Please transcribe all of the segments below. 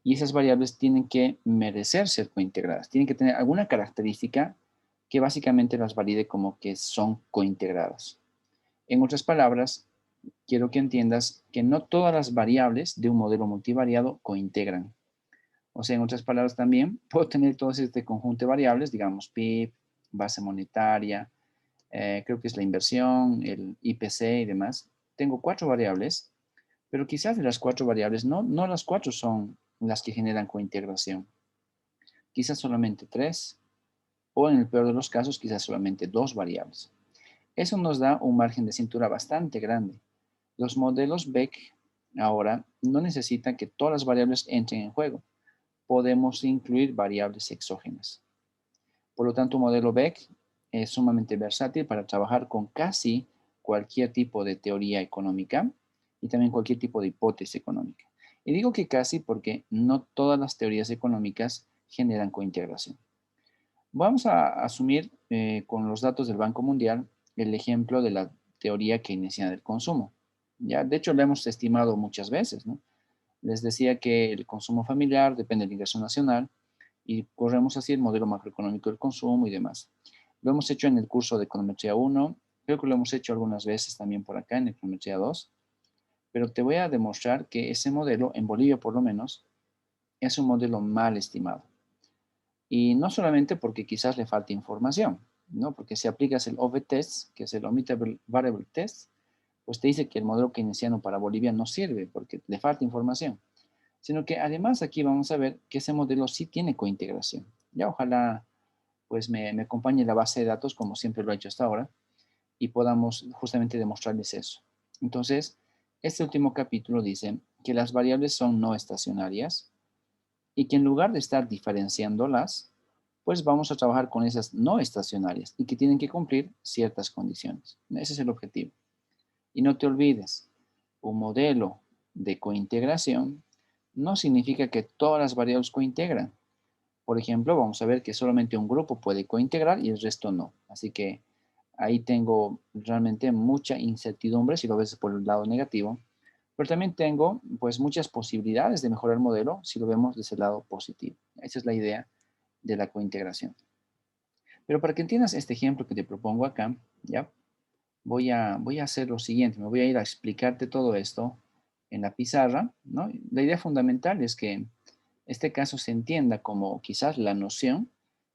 Y esas variables tienen que merecer ser cointegradas. Tienen que tener alguna característica que básicamente las valide como que son cointegradas. En otras palabras, quiero que entiendas que no todas las variables de un modelo multivariado cointegran. O sea, en otras palabras también, puedo tener todo este conjunto de variables, digamos PIB, base monetaria, creo que es la inversión, el IPC y demás. Tengo 4 variables, pero quizás de las 4 variables, no las 4 son las que generan cointegración. Quizás solamente 3, o en el peor de los casos, quizás solamente 2 variables. Eso nos da un margen de cintura bastante grande. Los modelos BEC ahora no necesitan que todas las variables entren en juego. Podemos incluir variables exógenas. Por lo tanto, un modelo BEC es sumamente versátil para trabajar con casi cualquier tipo de teoría económica y también cualquier tipo de hipótesis económica. Y digo que casi porque no todas las teorías económicas generan cointegración. Vamos a asumir con los datos del Banco Mundial el ejemplo de la teoría keynesiana del consumo. Ya, de hecho, lo hemos estimado muchas veces, ¿no? Les decía que el consumo familiar depende del ingreso nacional y corremos así el modelo macroeconómico del consumo y demás. Lo hemos hecho en el curso de Econometría 1, creo que lo hemos hecho algunas veces también por acá en Econometría 2, pero te voy a demostrar que ese modelo, en Bolivia por lo menos, es un modelo mal estimado. Y no solamente porque quizás le falte información, ¿no? Porque si aplicas el OV-test, que es el Omittable Variable Test, pues te dice que el modelo keynesiano para Bolivia no sirve porque le falta información, sino que además aquí vamos a ver que ese modelo sí tiene cointegración. Ya ojalá pues me acompañe la base de datos como siempre lo ha hecho hasta ahora y podamos justamente demostrarles eso. Entonces, este último capítulo dice que las variables son no estacionarias y que en lugar de estar diferenciándolas, pues vamos a trabajar con esas no estacionarias y que tienen que cumplir ciertas condiciones. Ese es el objetivo. Y no te olvides, un modelo de cointegración no significa que todas las variables cointegran. Por ejemplo, vamos a ver que solamente un grupo puede cointegrar y el resto no. Así que ahí tengo realmente mucha incertidumbre si lo ves por el lado negativo, pero también tengo pues muchas posibilidades de mejorar el modelo si lo vemos desde el lado positivo. Esa es la idea de la cointegración. Pero para que entiendas este ejemplo que te propongo acá, ¿ya? Voy a hacer lo siguiente, me voy a ir a explicarte todo esto en la pizarra, ¿no? La idea fundamental es que este caso se entienda como quizás la noción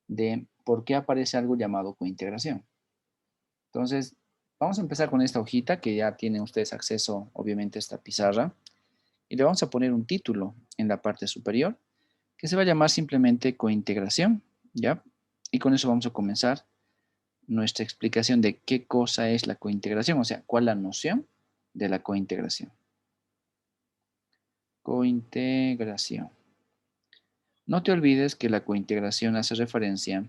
de por qué aparece algo llamado cointegración. Entonces, vamos a empezar con esta hojita que ya tienen ustedes acceso, obviamente, a esta pizarra, y le vamos a poner un título en la parte superior que se va a llamar simplemente cointegración, ¿ya? Y con eso vamos a comenzar nuestra explicación de qué cosa es la cointegración, o sea, cuál es la noción de la cointegración. Cointegración. No te olvides que la cointegración hace referencia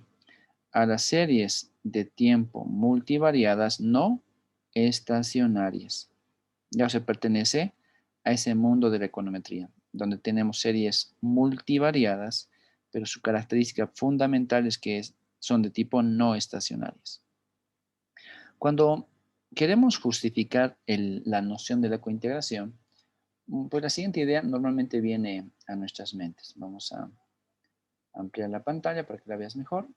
a las series de tiempo multivariadas no estacionarias. Ya se pertenece a ese mundo de la econometría, donde tenemos series multivariadas, pero su característica fundamental es que son de tipo no estacionarias. Cuando queremos justificar la noción de la cointegración, pues la siguiente idea normalmente viene a nuestras mentes. Vamos a ampliar la pantalla para que la veas mejor.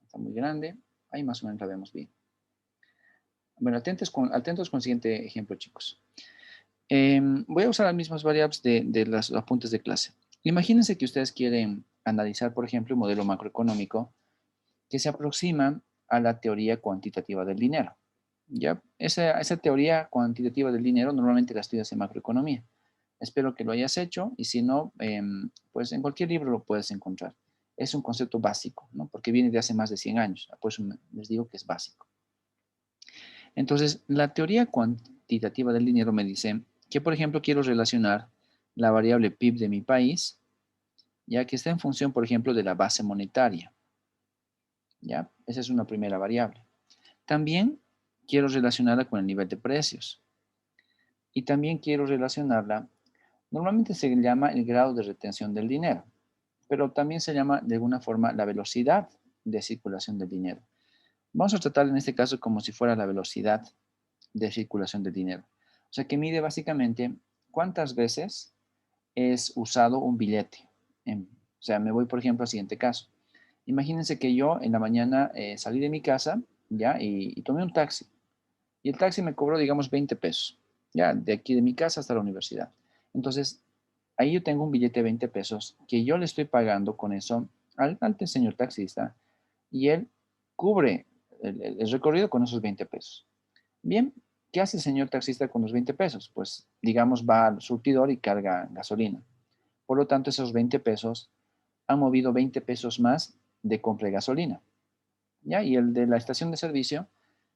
Está muy grande. Ahí más o menos la vemos bien. Bueno, atentos con el siguiente ejemplo, chicos. Voy a usar las mismas variables de los apuntes de clase. Imagínense que ustedes quieren analizar, por ejemplo, un modelo macroeconómico que se aproxima a la teoría cuantitativa del dinero. ¿Ya? Esa teoría cuantitativa del dinero normalmente la estudias en macroeconomía. Espero que lo hayas hecho y si no, pues en cualquier libro lo puedes encontrar. Es un concepto básico, ¿no? Porque viene de hace más de 100 años. Por eso les digo que es básico. Entonces, la teoría cuantitativa del dinero me dice que, por ejemplo, quiero relacionar la variable PIB de mi país, ya que está en función, por ejemplo, de la base monetaria. ¿Ya? Esa es una primera variable. También quiero relacionarla con el nivel de precios. Y también quiero relacionarla, normalmente se llama el grado de retención del dinero, pero también se llama de alguna forma la velocidad de circulación del dinero. Vamos a tratar en este caso como si fuera la velocidad de circulación del dinero. O sea que mide básicamente cuántas veces es usado un billete. O sea, me voy, por ejemplo, al siguiente caso. Imagínense que yo en la mañana salí de mi casa, ¿ya? Y tomé un taxi. Y el taxi me cobró, digamos, 20 pesos, ¿ya? De aquí de mi casa hasta la universidad. Entonces, ahí yo tengo un billete de 20 pesos que yo le estoy pagando con eso al señor taxista y él cubre el recorrido con esos 20 pesos. Bien, ¿qué hace el señor taxista con los 20 pesos? Pues, digamos, va al surtidor y carga gasolina. Por lo tanto, esos 20 pesos han movido 20 pesos más de compra de gasolina. ¿Ya? Y el de la estación de servicio,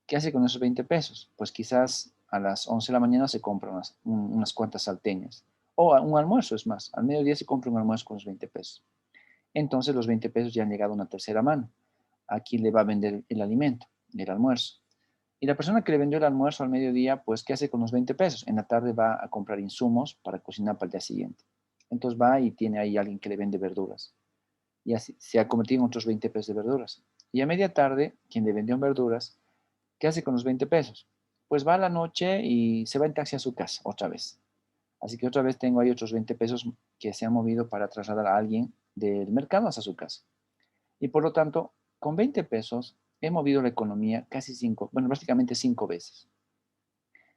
¿qué hace con esos 20 pesos? Pues quizás a las 11 de la mañana se compra unas cuantas salteñas. O un almuerzo, es más. Al mediodía se compra un almuerzo con los 20 pesos. Entonces los 20 pesos ya han llegado a una tercera mano. ¿A quién le va a vender el alimento, el almuerzo? Y la persona que le vendió el almuerzo al mediodía, pues, ¿qué hace con los 20 pesos? En la tarde va a comprar insumos para cocinar para el día siguiente. Entonces va y tiene ahí alguien que le vende verduras. Y así se ha convertido en otros 20 pesos de verduras. Y a media tarde, quien le vendió verduras, ¿qué hace con los 20 pesos? Pues va a la noche y se va en taxi a su casa otra vez. Así que otra vez tengo ahí otros 20 pesos que se han movido para trasladar a alguien del mercado hasta su casa. Y por lo tanto, con 20 pesos he movido la economía casi cinco, bueno, prácticamente 5 veces.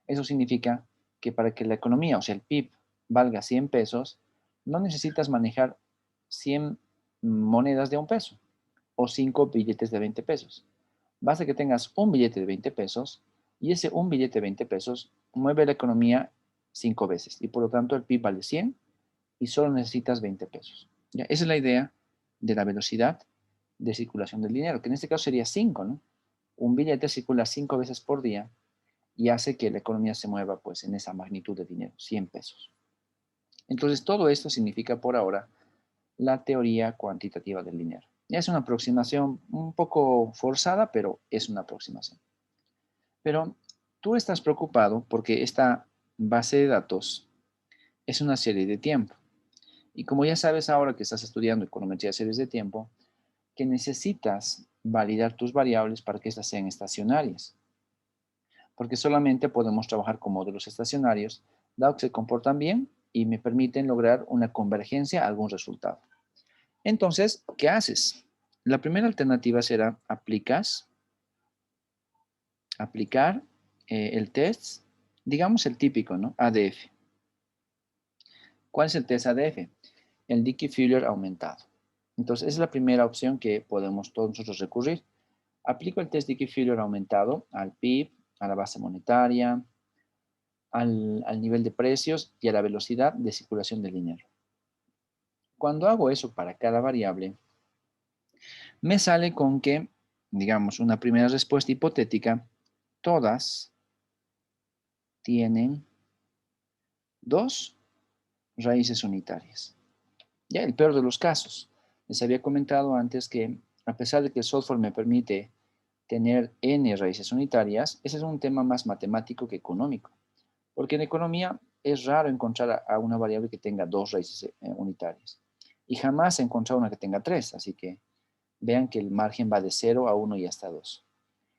Eso significa que para que la economía, o sea, el PIB, valga 100 pesos, no necesitas manejar 100 monedas de un peso o 5 billetes de 20 pesos. Basta que tengas un billete de 20 pesos y ese un billete de 20 pesos mueve la economía 5 veces y por lo tanto el PIB vale 100 y solo necesitas 20 pesos. ¿Ya? Esa es la idea de la velocidad de circulación del dinero, que en este caso sería 5, ¿no? Un billete circula 5 veces por día y hace que la economía se mueva pues en esa magnitud de dinero, 100 pesos. Entonces todo esto significa por ahora la teoría cuantitativa del dinero. Ya es una aproximación un poco forzada, pero es una aproximación. Pero tú estás preocupado porque esta base de datos es una serie de tiempo. Y como ya sabes ahora que estás estudiando econometría de series de tiempo, que necesitas validar tus variables para que éstas sean estacionarias. Porque solamente podemos trabajar con modelos estacionarios, dado que se comportan bien y me permiten lograr una convergencia a algún resultado. Entonces, ¿qué haces? La primera alternativa será aplicar el test, digamos el típico, ¿no? ADF. ¿Cuál es el test ADF? El Dickey-Fuller aumentado. Entonces, esa es la primera opción que podemos todos nosotros recurrir. Aplico el test Dickey-Fuller aumentado al PIB, a la base monetaria, al nivel de precios y a la velocidad de circulación del dinero. Cuando hago eso para cada variable, me sale con que, digamos, una primera respuesta hipotética, todas tienen dos raíces unitarias. Ya, el peor de los casos. Les había comentado antes que a pesar de que el software me permite tener n raíces unitarias, ese es un tema más matemático que económico. Porque en economía es raro encontrar a una variable que tenga dos raíces unitarias. Y jamás he encontrado una que tenga tres. Así que vean que el margen va de 0 a 1 y hasta 2.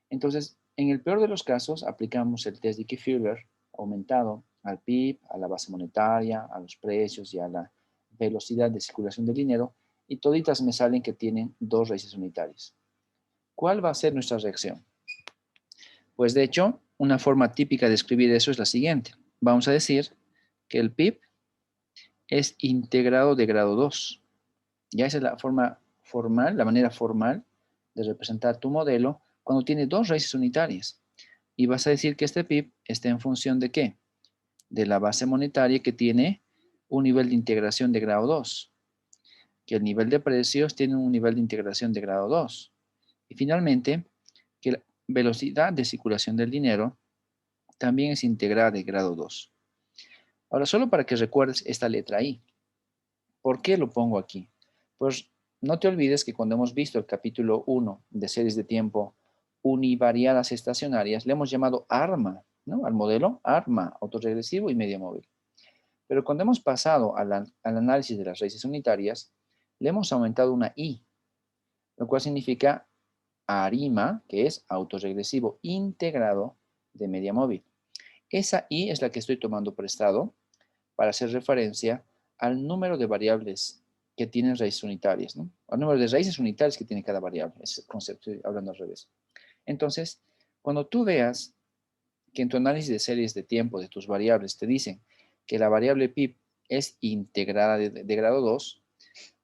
Entonces, en el peor de los casos, aplicamos el test de Dickey-Fuller aumentado al PIB, a la base monetaria, a los precios y a la velocidad de circulación del dinero, y toditas me salen que tienen dos raíces unitarias. ¿Cuál va a ser nuestra reacción? Pues de hecho, una forma típica de escribir eso es la siguiente. Vamos a decir que el PIB es integrado de grado 2. Ya esa es la forma formal, la manera formal de representar tu modelo cuando tiene dos raíces unitarias. Y vas a decir que este PIB está en función de ¿qué? De la base monetaria que tiene un nivel de integración de grado 2, que el nivel de precios tiene un nivel de integración de grado 2. Y finalmente, que la velocidad de circulación del dinero también es integrada de grado 2. Ahora, solo para que recuerdes esta letra I. ¿Por qué lo pongo aquí? Pues no te olvides que cuando hemos visto el capítulo 1 de series de tiempo univariadas estacionarias, le hemos llamado ARMA, ¿no? Al modelo ARMA, autorregresivo y medio móvil. Pero cuando hemos pasado al análisis de las raíces unitarias, le hemos aumentado una I, lo cual significa ARIMA, que es autorregresivo integrado de media móvil. Esa I es la que estoy tomando prestado para hacer referencia al número de variables que tienen raíces unitarias, ¿no? El número de raíces unitarias que tiene cada variable. Ese es el concepto, estoy hablando al revés. Entonces, cuando tú veas que en tu análisis de series de tiempo de tus variables te dicen que la variable pip es integrada de grado 2,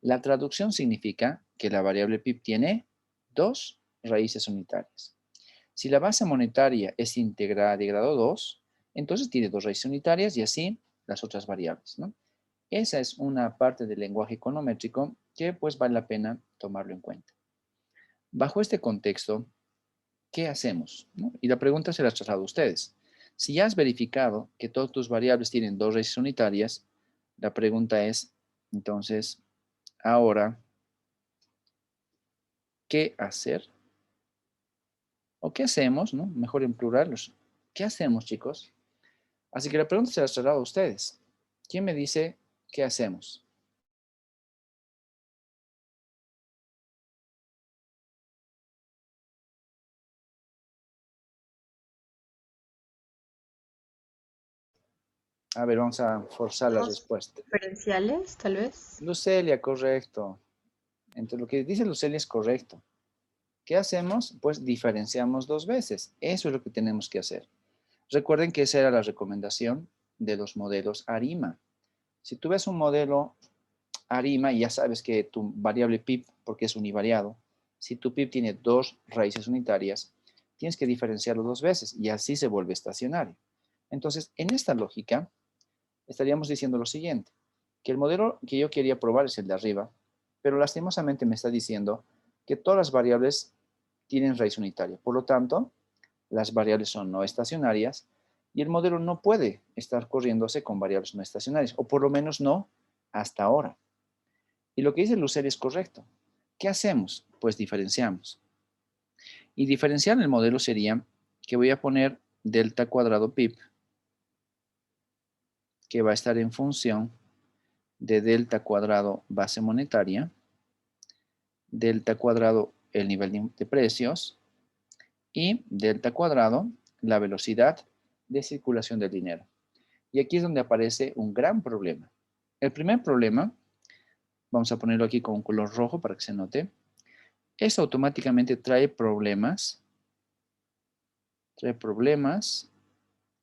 la traducción significa que la variable pip tiene dos raíces unitarias. Si la base monetaria es integrada de grado 2, entonces tiene dos raíces unitarias y así las otras variables, ¿no? Esa es una parte del lenguaje econométrico que pues vale la pena tomarlo en cuenta. Bajo este contexto, ¿qué hacemos? ¿No? Y la pregunta se la traslado a ustedes. Si ya has verificado que todas tus variables tienen dos raíces unitarias, la pregunta es, entonces, ahora, ¿qué hacer? ¿O qué hacemos? ¿No? Mejor en plural. ¿Qué hacemos, chicos? Así que la pregunta se la traslado a ustedes. ¿Quién me dice qué hacemos? A ver, vamos a forzar la Tenemos respuesta. diferenciales, tal vez. Lucelia, correcto. Entonces, lo que dice Lucelia es correcto. ¿Qué hacemos? Pues diferenciamos dos veces. Eso es lo que tenemos que hacer. Recuerden que esa era la recomendación de los modelos ARIMA. Si tú ves un modelo ARIMA y ya sabes que tu variable pip, porque es univariado, si tu pip tiene dos raíces unitarias, tienes que diferenciarlo dos veces y así se vuelve estacionario. Entonces, en esta lógica, estaríamos diciendo lo siguiente, que el modelo que yo quería probar es el de arriba, pero lastimosamente me está diciendo que todas las variables tienen raíz unitaria. Por lo tanto, las variables son no estacionarias y el modelo no puede estar corriéndose con variables no estacionarias, o por lo menos no hasta ahora. Y lo que dice Lucero es correcto. ¿Qué hacemos? Pues diferenciamos. Y diferenciar el modelo sería que voy a poner delta cuadrado pip, que va a estar en función de delta cuadrado base monetaria, delta cuadrado el nivel de precios y delta cuadrado la velocidad de circulación del dinero. Y aquí es donde aparece un gran problema. El primer problema, vamos a ponerlo aquí con un color rojo para que se note, esto automáticamente trae problemas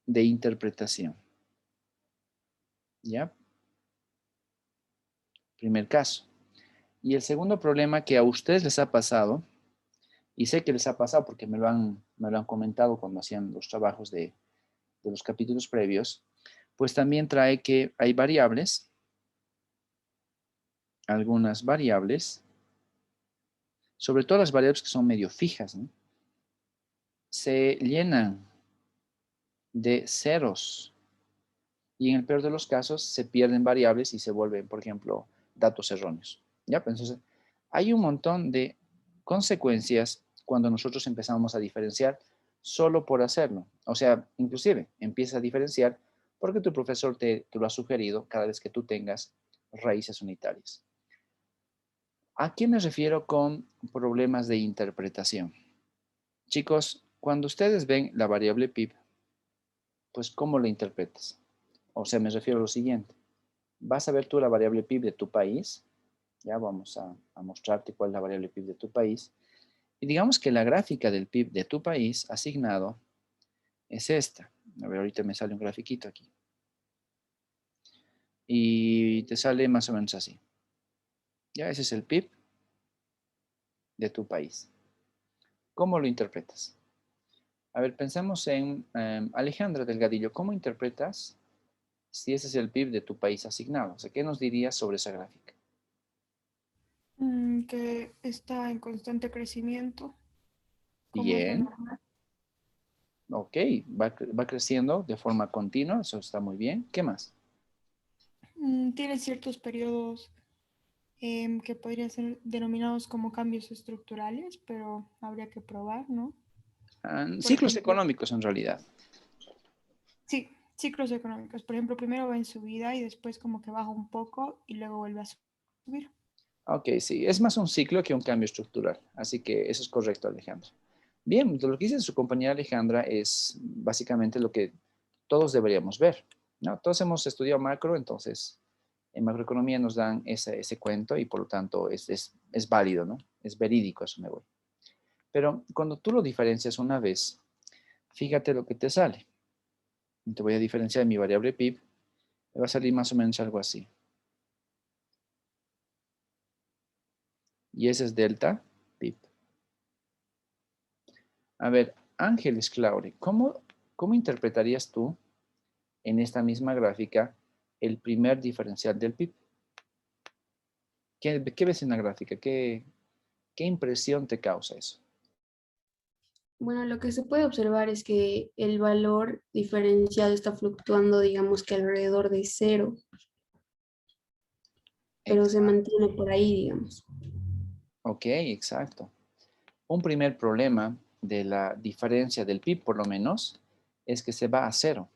de interpretación. ¿Ya? Primer caso. Y el segundo problema que a ustedes les ha pasado, y sé que les ha pasado porque me lo han comentado cuando hacían los trabajos de los capítulos previos, pues también trae que hay variables, algunas variables, sobre todo las variables que son medio fijas, ¿no? Se llenan de ceros y en el peor de los casos se pierden variables y se vuelven, por ejemplo, datos erróneos. ¿Ya? Pues entonces, hay un montón de consecuencias cuando nosotros empezamos a diferenciar solo por hacerlo. O sea, inclusive empieza a diferenciar porque tu profesor te lo ha sugerido cada vez que tú tengas raíces unitarias. ¿A qué me refiero con problemas de interpretación? Chicos, cuando ustedes ven la variable pip, pues ¿cómo la interpretas? O sea, me refiero a lo siguiente. Vas a ver tú la variable PIB de tu país. Ya vamos a mostrarte cuál es la variable PIB de tu país. Y digamos que la gráfica del PIB de tu país asignado es esta. A ver, ahorita me sale un grafiquito aquí. Y te sale más o menos así. Ya, ese es el PIB de tu país. ¿Cómo lo interpretas? A ver, pensemos en Alejandra Delgadillo. ¿Cómo interpretas si ese es el PIB de tu país asignado? O sea, ¿qué nos dirías sobre esa gráfica? Que está en constante crecimiento, como es lo Bien, normal. ok, va creciendo de forma continua, eso está muy bien. ¿Qué más? Tiene ciertos periodos que podrían ser denominados como cambios estructurales, pero habría que probar, ¿no? Por Ciclos ejemplo, económicos en realidad. sí, ciclos económicos. Por ejemplo, primero va en subida y después como que baja un poco y luego vuelve a subir. Ok, sí, es más un ciclo que un cambio estructural, así que eso es correcto, Alejandra. Bien, lo que dice su compañera Alejandra es básicamente lo que todos deberíamos ver, ¿no? Todos hemos estudiado macro, entonces En macroeconomía nos dan ese cuento y por lo tanto es válido, ¿no? Es verídico, eso me voy. Pero cuando tú lo diferencias una vez, fíjate lo que te sale. Te voy a diferenciar mi variable PIB. Me va a salir más o menos algo así. Y ese es delta PIB. A ver, Ángeles Claure, ¿cómo interpretarías tú en esta misma gráfica el primer diferencial del PIB? ¿Qué ves en la gráfica? ¿Qué impresión te causa eso? Bueno, lo que se puede observar es que el valor diferencial está fluctuando, digamos que alrededor de cero, pero se Exacto. mantiene por ahí, digamos. Ok, exacto. Un primer problema de la diferencia del PIB, por lo menos, es que se va a cero.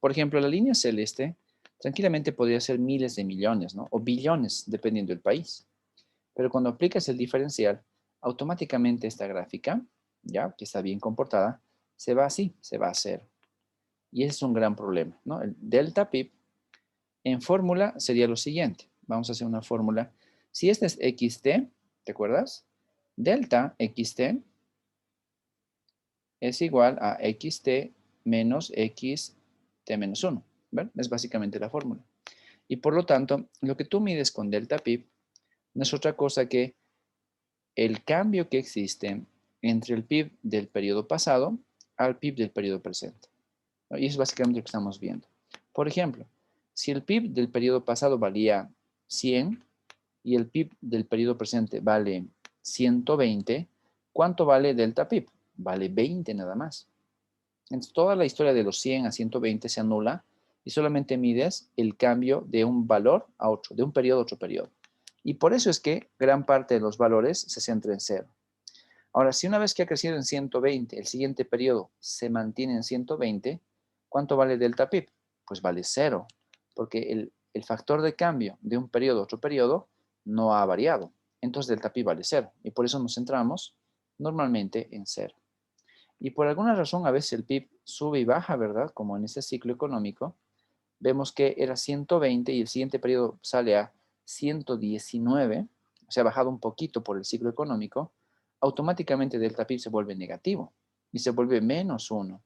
Por ejemplo, la línea celeste tranquilamente podría ser miles de millones, ¿no? O billones, dependiendo del país. Pero cuando aplicas el diferencial, automáticamente esta gráfica, ya que está bien comportada, se va así, se va a cero. Y ese es un gran problema, ¿no? El delta PIB en fórmula sería lo siguiente. Vamos a hacer una fórmula. Si este es XT, ¿te acuerdas? Delta XT es igual a XT menos XT menos 1. ¿Ven? Es básicamente la fórmula. Y por lo tanto, lo que tú mides con delta PIB no es otra cosa que el cambio que existe entre el PIB del periodo pasado al PIB del periodo presente. ¿No? Y eso es básicamente lo que estamos viendo. Por ejemplo, si el PIB del periodo pasado valía 100 y el PIB del periodo presente vale 120, ¿cuánto vale delta PIB? Vale 20 nada más. Entonces, toda la historia de los 100 a 120 se anula y solamente mides el cambio de un valor a otro, de un periodo a otro periodo. Y por eso es que gran parte de los valores se centra en cero. Ahora, si una vez que ha crecido en 120, el siguiente periodo se mantiene en 120, ¿cuánto vale delta PIB? Pues vale cero, porque el factor de cambio de un periodo a otro periodo no ha variado. Entonces delta PIB vale cero. Y por eso nos centramos normalmente en cero. Y por alguna razón a veces el PIB sube y baja, ¿verdad? Como en este ciclo económico. Vemos que era 120 y el siguiente periodo sale a 119, o sea, ha bajado un poquito por el ciclo económico, automáticamente delta PIB se vuelve negativo y se vuelve menos 1.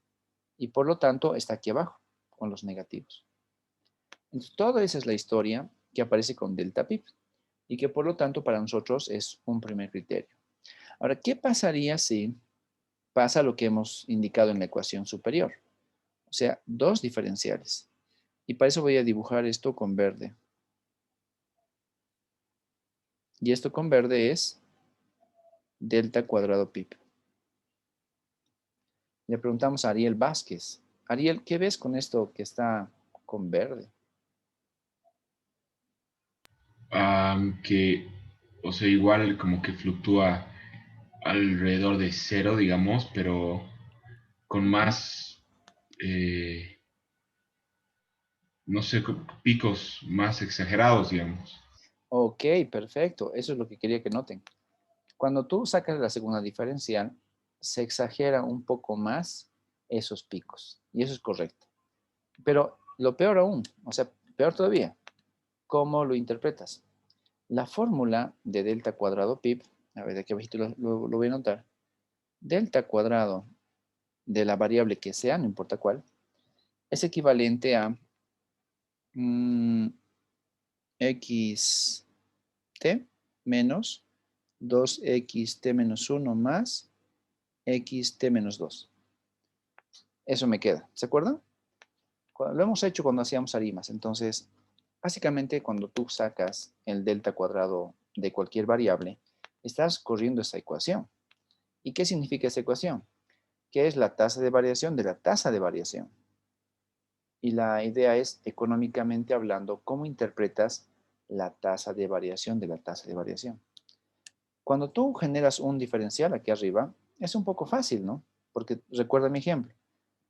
Y por lo tanto está aquí abajo con los negativos. Entonces, toda esa es la historia que aparece con delta PIB y que por lo tanto para nosotros es un primer criterio. Ahora, ¿qué pasaría si pasa lo que hemos indicado en la ecuación superior? O sea, dos diferenciales. Y para eso voy a dibujar esto con verde. Y esto con verde es delta cuadrado PIB. Le preguntamos a Ariel Vázquez. Ariel, ¿qué ves con esto que está con verde? Que, o sea, igual como que fluctúa alrededor de cero, digamos, pero con más, no sé, picos más exagerados, digamos. Ok, perfecto. Eso es lo que quería que noten. Cuando tú sacas la segunda diferencial, se exagera un poco más esos picos. Y eso es correcto. Pero lo peor aún, o sea, peor todavía, ¿cómo lo interpretas? La fórmula de delta cuadrado PIB, a ver, de aquí abajito lo voy a anotar. Delta cuadrado de la variable que sea, no importa cuál, es equivalente a xt menos 2xt menos 1 más xt menos 2. Eso me queda, ¿se acuerdan? Lo hemos hecho cuando hacíamos arimas. Entonces, básicamente cuando tú sacas el delta cuadrado de cualquier variable, estás corriendo esa ecuación. ¿Y qué significa esa ecuación? Que es la tasa de variación de la tasa de variación. Y la idea es, económicamente hablando, cómo interpretas la tasa de variación de la tasa de variación. Cuando tú generas un diferencial aquí arriba, es un poco fácil, ¿no? Porque recuerda mi ejemplo.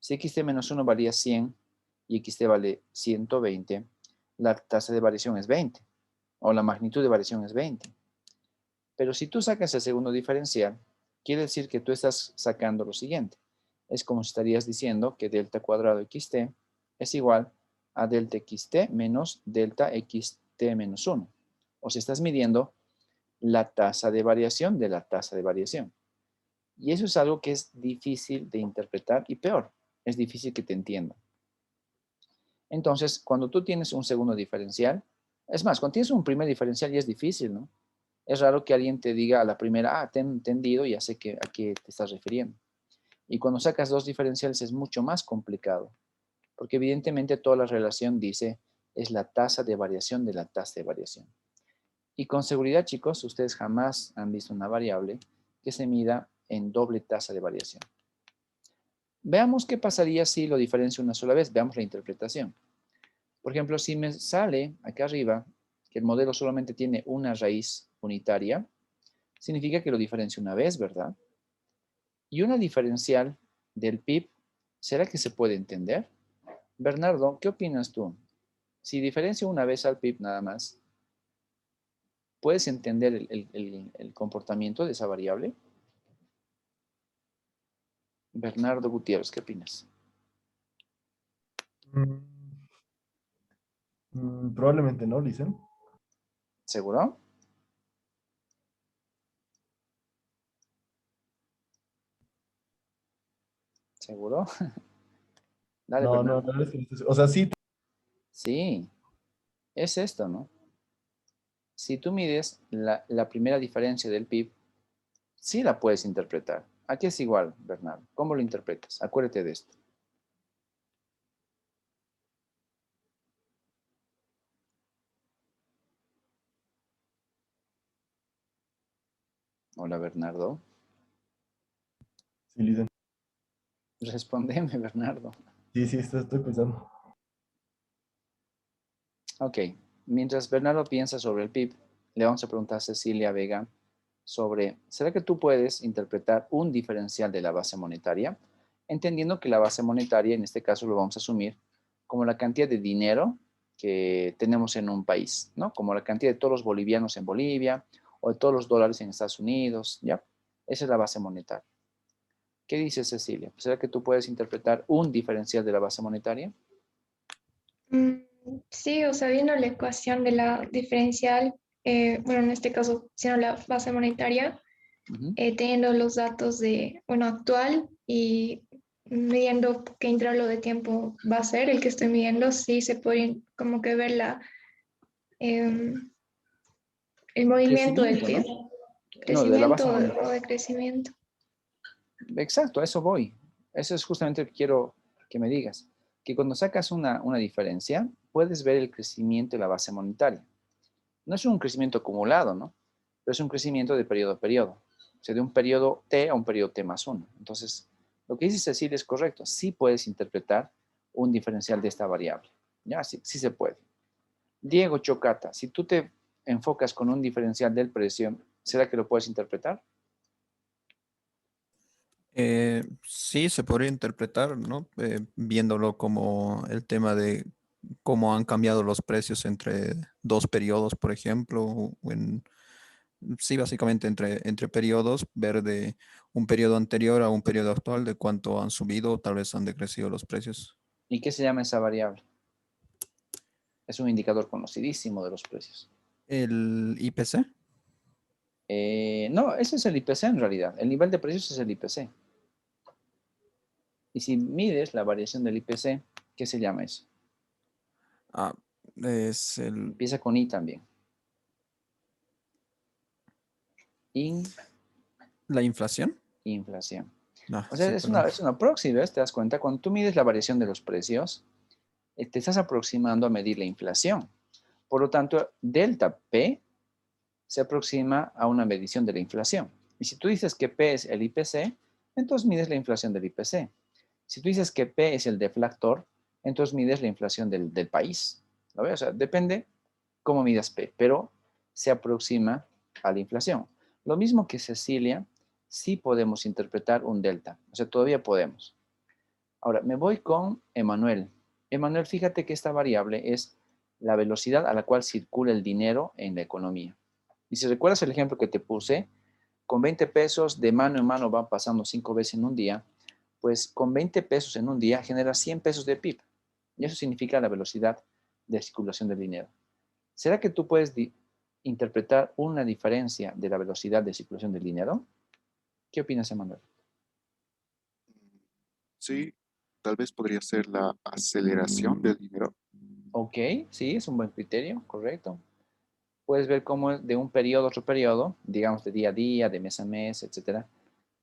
Si xt menos 1 valía 100 y xt vale 120, la tasa de variación es 20, o la magnitud de variación es 20. Pero si tú sacas el segundo diferencial, quiere decir que tú estás sacando lo siguiente. Es como si estarías diciendo que delta cuadrado xt es igual a delta xt menos delta xt T menos 1. O si estás midiendo la tasa de variación de la tasa de variación. Y eso es algo que es difícil de interpretar y peor, es difícil que te entiendan. Entonces, cuando tú tienes un segundo diferencial, es más, cuando tienes un primer diferencial ya es difícil, ¿no? Es raro que alguien te diga a la primera, te he entendido, ya sé a qué te estás refiriendo. Y cuando sacas dos diferenciales es mucho más complicado, porque evidentemente toda la relación dice es la tasa de variación de la tasa de variación. Y con seguridad, chicos, ustedes jamás han visto una variable que se mida en doble tasa de variación. Veamos qué pasaría si lo diferencio una sola vez. Veamos la interpretación. Por ejemplo, si me sale acá arriba que el modelo solamente tiene una raíz unitaria, significa que lo diferencio una vez, ¿verdad? Y una diferencial del PIB, ¿será que se puede entender? Bernardo, ¿qué opinas tú? Si diferencio una vez al PIB nada más, ¿puedes entender el comportamiento de esa variable? Bernardo Gutiérrez, ¿qué opinas? Probablemente no, Lisen. ¿Seguro? ¿Seguro? Dale, No, Bernardo. la verdad es que no estoy seguro. O sea, sí. Sí, es esto, ¿no? Si tú mides la primera diferencia del PIB, sí la puedes interpretar. Aquí es igual, Bernardo. ¿Cómo lo interpretas? Acuérdate de esto. Hola, Bernardo. Sí, Lisen. Respóndeme, Bernardo. Sí, estoy pensando. Ok. Mientras Bernardo piensa sobre el PIB, le vamos a preguntar a Cecilia Vega sobre, ¿será que tú puedes interpretar un diferencial de la base monetaria? Entendiendo que la base monetaria, en este caso lo vamos a asumir como la cantidad de dinero que tenemos en un país, ¿no? Como la cantidad de todos los bolivianos en Bolivia o de todos los dólares en Estados Unidos, ¿ya? Esa es la base monetaria. ¿Qué dice Cecilia? ¿Será que tú puedes interpretar un diferencial de la base monetaria? Mm, Sí, o sea, viendo la ecuación de la diferencial, bueno, en este caso, siendo la base monetaria, Ujú. teniendo los datos de, bueno, actual y midiendo qué intervalo de tiempo va a ser el que estoy midiendo, sí se puede como que ver em, el movimiento del Crecimiento, ¿no? PIB, No, de la base crecimiento monetaria. o de crecimiento. Exacto, a eso voy. Eso es justamente lo que quiero que me digas. Que cuando sacas una diferencia, puedes ver el crecimiento de la base monetaria. No es un crecimiento acumulado, ¿no? Pero es un crecimiento de periodo a periodo. O sea, de un periodo T a un periodo T más 1. Entonces, lo que dice Cecilia es correcto. Sí puedes interpretar un diferencial de esta variable. Ya, sí se puede. Diego Chocata, si tú te enfocas con un diferencial del precio, ¿será que lo puedes interpretar? Sí, se podría interpretar, ¿no? Viéndolo como el tema de cómo han cambiado los precios entre dos periodos, por ejemplo, sí, básicamente entre periodos, ver de un periodo anterior a un periodo actual de cuánto han subido o tal vez han decrecido los precios. ¿Y qué se llama esa variable? Es un indicador conocidísimo de los precios. El IPC, No, ese es el IPC en realidad. El nivel de precios es el IPC. Y si mides la variación del IPC, ¿qué se llama eso? ah, es Empieza con I también. la inflación. Inflación. Ah, O sea, sí, perdón. es una proxy, ¿ves? ¿Te das cuenta? Cuando tú mides la variación de los precios, te estás aproximando a medir la inflación. Por lo tanto, delta P se aproxima a una medición de la inflación. Y si tú dices que P es el IPC, entonces mides la inflación del IPC. Si tú dices que P es el deflactor, entonces mides la inflación del país. ¿Lo ves? O sea, depende cómo midas P, pero se aproxima a la inflación. Lo mismo que Cecilia, sí podemos interpretar un delta. O sea, todavía podemos. Ahora, me voy con Emanuel. Emanuel, fíjate que esta variable es la velocidad a la cual circula el dinero en la economía. Y si recuerdas el ejemplo que te puse, con 20 pesos de mano en mano van pasando 5 veces en un día, pues con 20 pesos en un día genera 100 pesos de PIB. Y eso significa la velocidad de circulación del dinero. ¿Será que tú puedes interpretar una diferencia de la velocidad de circulación del dinero? ¿Qué opinas, Emanuel? Sí, tal vez podría ser la aceleración del dinero. Ok, sí, es un buen criterio, correcto. Puedes ver cómo de un periodo a otro periodo, digamos de día a día, de mes a mes, etcétera,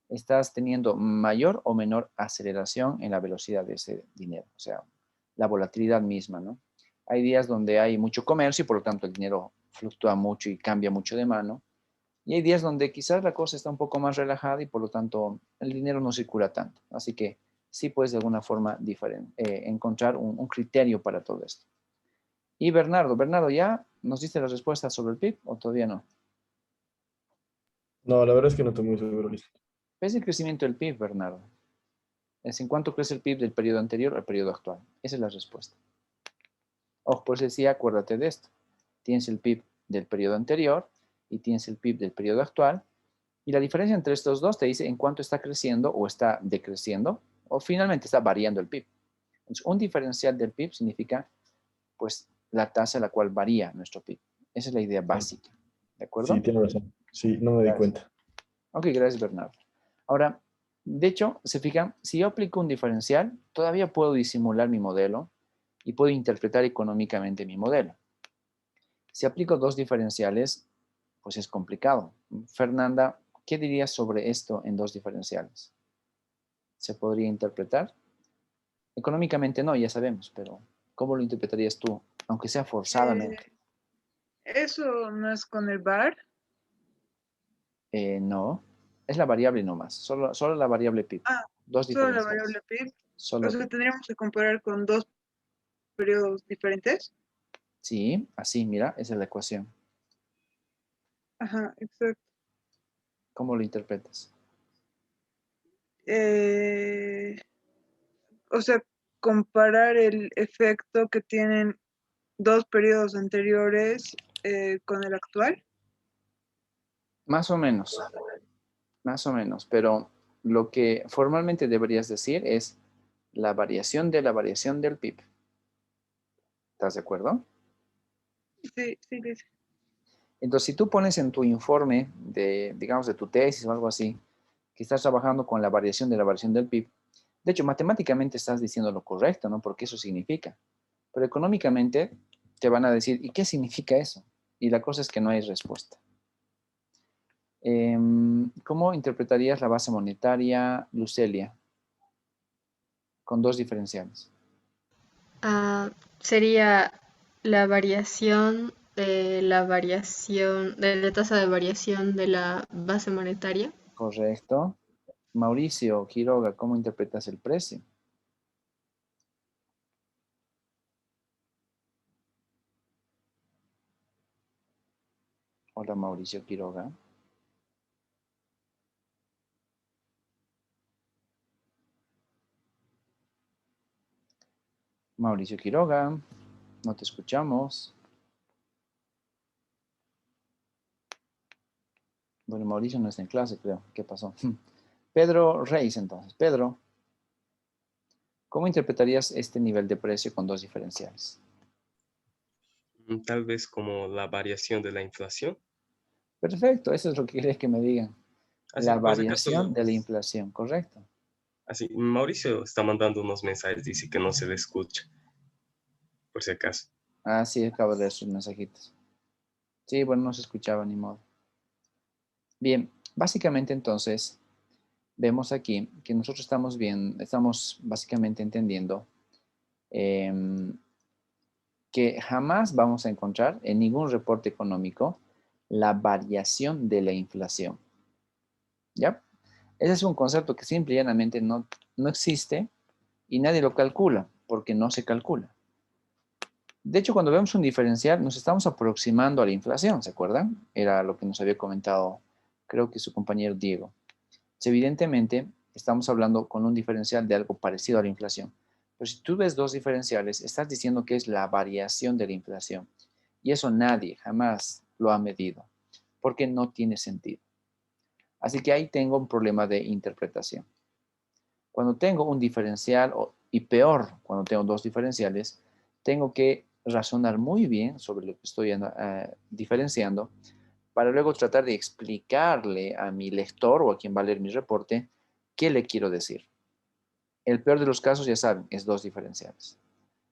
estás teniendo mayor o menor aceleración en la velocidad de ese dinero, o sea, la volatilidad misma, ¿no? Hay días donde hay mucho comercio y por lo tanto el dinero fluctúa mucho y cambia mucho de mano. Y hay días donde quizás la cosa está un poco más relajada y por lo tanto el dinero no circula tanto. Así que sí puedes de alguna forma encontrar un criterio para todo esto. Y Bernardo, ¿ya nos diste las respuestas sobre el PIB o todavía no? No, la verdad es que no estoy muy seguro, Liz. ¿Ves el crecimiento del PIB, Bernardo? Es en cuánto crece el PIB del periodo anterior al periodo actual. Esa es la respuesta. Ojo, pues decía, acuérdate de esto. Tienes el PIB del periodo anterior y tienes el PIB del periodo actual. Y la diferencia entre estos dos te dice en cuánto está creciendo o está decreciendo o finalmente está variando el PIB. Entonces, un diferencial del PIB significa, pues, la tasa a la cual varía nuestro PIB. Esa es la idea básica. ¿De Sí, acuerdo? tiene razón. Sí, no me di Gracias. cuenta. Ok, gracias, Bernardo. Ahora, de hecho, se fijan, si yo aplico un diferencial, todavía puedo disimular mi modelo y puedo interpretar económicamente mi modelo. Si aplico dos diferenciales, pues es complicado. Fernanda, ¿qué dirías sobre esto en dos diferenciales? ¿Se podría interpretar? Económicamente no, ya sabemos, pero ¿cómo lo interpretarías tú, aunque sea forzadamente? Eso no es con el VAR. No, es la variable nomás, solo la variable PIB. Ah, Dos solo la diferenciales, variable PIB. O solo sea, PIB. tendríamos que comparar con dos periodos diferentes. Sí, así, mira, esa es la ecuación. Ajá, exacto. ¿Cómo lo interpretas? Eh, o sea, comparar el efecto que tienen dos periodos anteriores con el actual. Más o menos, pero lo que formalmente deberías decir es la variación de la variación del PIB. ¿Estás de acuerdo? Sí, sí, sí. Entonces, si tú pones en tu informe de, digamos, de tu tesis o algo así, que estás trabajando con la variación de la variación del PIB, de hecho, matemáticamente estás diciendo lo correcto, ¿no? Porque eso significa. Pero económicamente te van a decir, ¿y qué significa eso? Y la cosa es que no hay respuesta. ¿Cómo interpretarías la base monetaria, Lucelia, con dos diferenciales? Sería la variación de la tasa de variación de la base monetaria. Correcto. Mauricio Quiroga, ¿cómo interpretas el precio? Hola, Mauricio Quiroga. Mauricio Quiroga, no te escuchamos. Bueno, Mauricio no está en clase, creo. ¿Qué pasó? Pedro Reis, entonces. Pedro, ¿cómo interpretarías este nivel de precio con dos diferenciales? Tal vez como la variación de la inflación. Perfecto, eso es lo que quería que me digan. Así, La por si acaso, variación de la inflación, correcto. así, Mauricio está mandando unos mensajes, dice que no se le escucha, por si acaso. Ah, sí, acabo de leer sus mensajitos. Sí, bueno, no se escuchaba ni modo. Bien, básicamente entonces vemos aquí que nosotros estamos básicamente entendiendo que jamás vamos a encontrar en ningún reporte económico la variación de la inflación. ¿Ya? Ese es un concepto que simple y llanamente no existe y nadie lo calcula porque no se calcula. De hecho, cuando vemos un diferencial, nos estamos aproximando a la inflación, ¿se acuerdan? Era lo que nos había comentado, creo que su compañero Diego. Evidentemente, estamos hablando con un diferencial de algo parecido a la inflación. Pero si tú ves dos diferenciales, estás diciendo que es la variación de la inflación. Y eso nadie jamás lo ha medido, porque no tiene sentido. Así que ahí tengo un problema de interpretación. Cuando tengo un diferencial, y peor, cuando tengo dos diferenciales, tengo que razonar muy bien sobre lo que estoy diferenciando, para luego tratar de explicarle a mi lector o a quien va a leer mi reporte qué le quiero decir. El peor de los casos, ya saben, es dos diferenciales.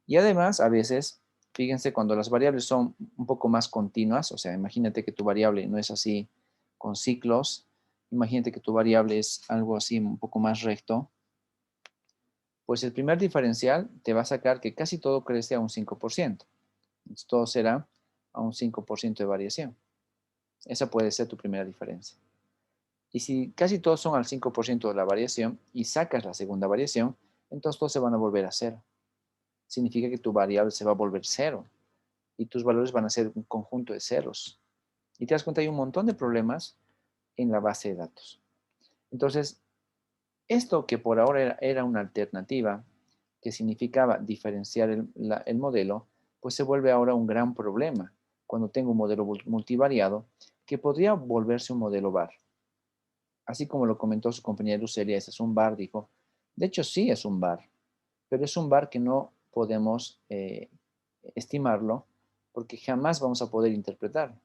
Y además, a veces, fíjense, cuando las variables son un poco más continuas, o sea, imagínate que tu variable no es así con ciclos, imagínate que tu variable es algo así un poco más recto, pues el primer diferencial te va a sacar que casi todo crece a un 5%. Entonces, todo será a un 5% de variación. Esa puede ser tu primera diferencia. Y si casi todos son al 5% de la variación y sacas la segunda variación, entonces todos se van a volver a cero. Significa que tu variable se va a volver cero y tus valores van a ser un conjunto de ceros. Y te das cuenta, hay un montón de problemas en la base de datos. Entonces, esto que por ahora era una alternativa, que significaba diferenciar el modelo, pues se vuelve ahora un gran problema cuando tengo un modelo multivariado que podría volverse un modelo VAR. Así como lo comentó su compañera Lucelia, ese es un VAR, dijo. De hecho, sí es un VAR, pero es un VAR que no podemos estimarlo porque jamás vamos a poder interpretarlo.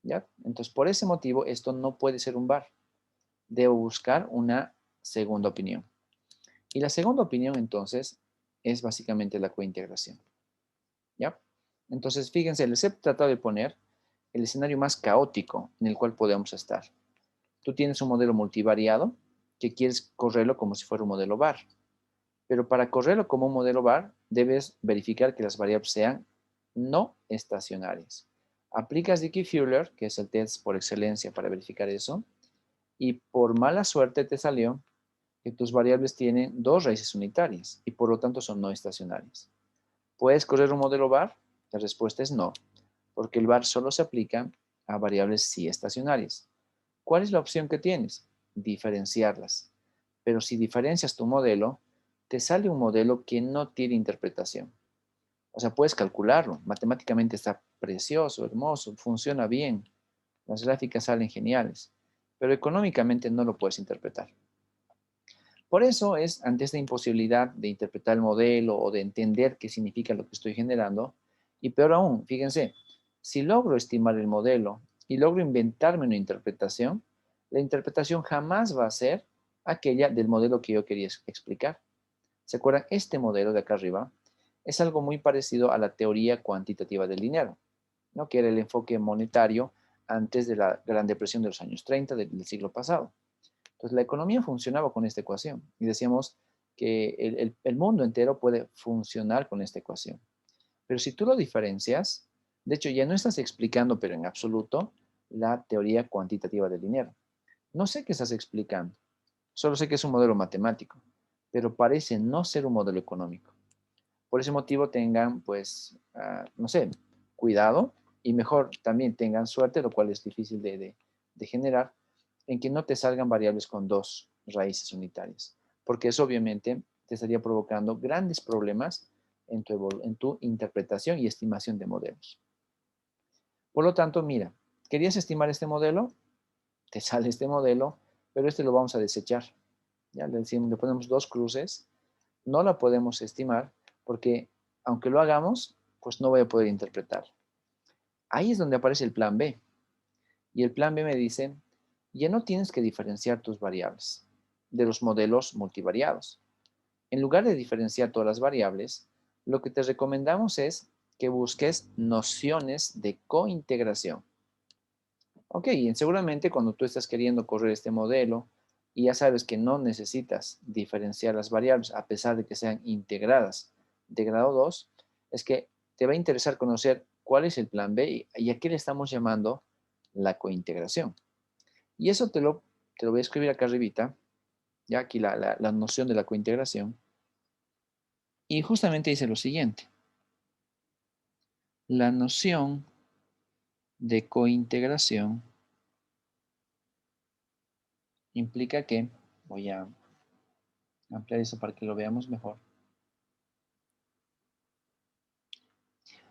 ¿Ya? Entonces, por ese motivo, esto no puede ser un VAR. Debo buscar una segunda opinión. Y la segunda opinión, entonces, es básicamente la cointegración. ¿Ya? Entonces, fíjense, les he tratado de poner el escenario más caótico en el cual podemos estar. Tú tienes un modelo multivariado que quieres correrlo como si fuera un modelo VAR. Pero para correrlo como un modelo VAR, debes verificar que las variables sean no estacionarias. Aplicas Dickey-Fuller, que es el test por excelencia para verificar eso, y por mala suerte te salió que tus variables tienen dos raíces unitarias y por lo tanto son no estacionarias. ¿Puedes correr un modelo VAR? La respuesta es no, porque el VAR solo se aplica a variables sí estacionarias. ¿Cuál es la opción que tienes? Diferenciarlas. Pero si diferencias tu modelo, te sale un modelo que no tiene interpretación. O sea, puedes calcularlo. Matemáticamente está precioso, hermoso, funciona bien. Las gráficas salen geniales. Pero económicamente no lo puedes interpretar. Por eso es, ante esta imposibilidad de interpretar el modelo o de entender qué significa lo que estoy generando, y peor aún, fíjense, si logro estimar el modelo y logro inventarme una interpretación, la interpretación jamás va a ser aquella del modelo que yo quería explicar. ¿Se acuerdan? Este modelo de acá arriba es algo muy parecido a la teoría cuantitativa del dinero, ¿no? Que era el enfoque monetario antes de la Gran Depresión de los años 30 del siglo pasado. Entonces, la economía funcionaba con esta ecuación y decíamos que el mundo entero puede funcionar con esta ecuación. Pero si tú lo diferencias, de hecho, ya no estás explicando, pero en absoluto, la teoría cuantitativa del dinero. No sé qué estás explicando, solo sé que es un modelo matemático, pero parece no ser un modelo económico. Por ese motivo tengan, pues, no sé, cuidado y mejor también tengan suerte, lo cual es difícil de generar, en que no te salgan variables con dos raíces unitarias, porque eso obviamente te estaría provocando grandes problemas en tu interpretación y estimación de modelos. Por lo tanto, mira, ¿querías estimar este modelo? Te sale este modelo, pero este lo vamos a desechar. Ya le decimos, le ponemos dos cruces, no la podemos estimar porque aunque lo hagamos, pues no voy a poder interpretar. Ahí es donde aparece el plan B. Y el plan B me dice, ya no tienes que diferenciar tus variables de los modelos multivariados. En lugar de diferenciar todas las variables, lo que te recomendamos es que busques nociones de cointegración. Ok, y seguramente cuando tú estás queriendo correr este modelo y ya sabes que no necesitas diferenciar las variables a pesar de que sean integradas de grado 2, es que te va a interesar conocer cuál es el plan B y a qué le estamos llamando la cointegración. Y eso te lo voy a escribir acá arribita, ya aquí la noción de la cointegración. Y justamente dice lo siguiente. La noción de cointegración implica que, voy a ampliar eso para que lo veamos mejor.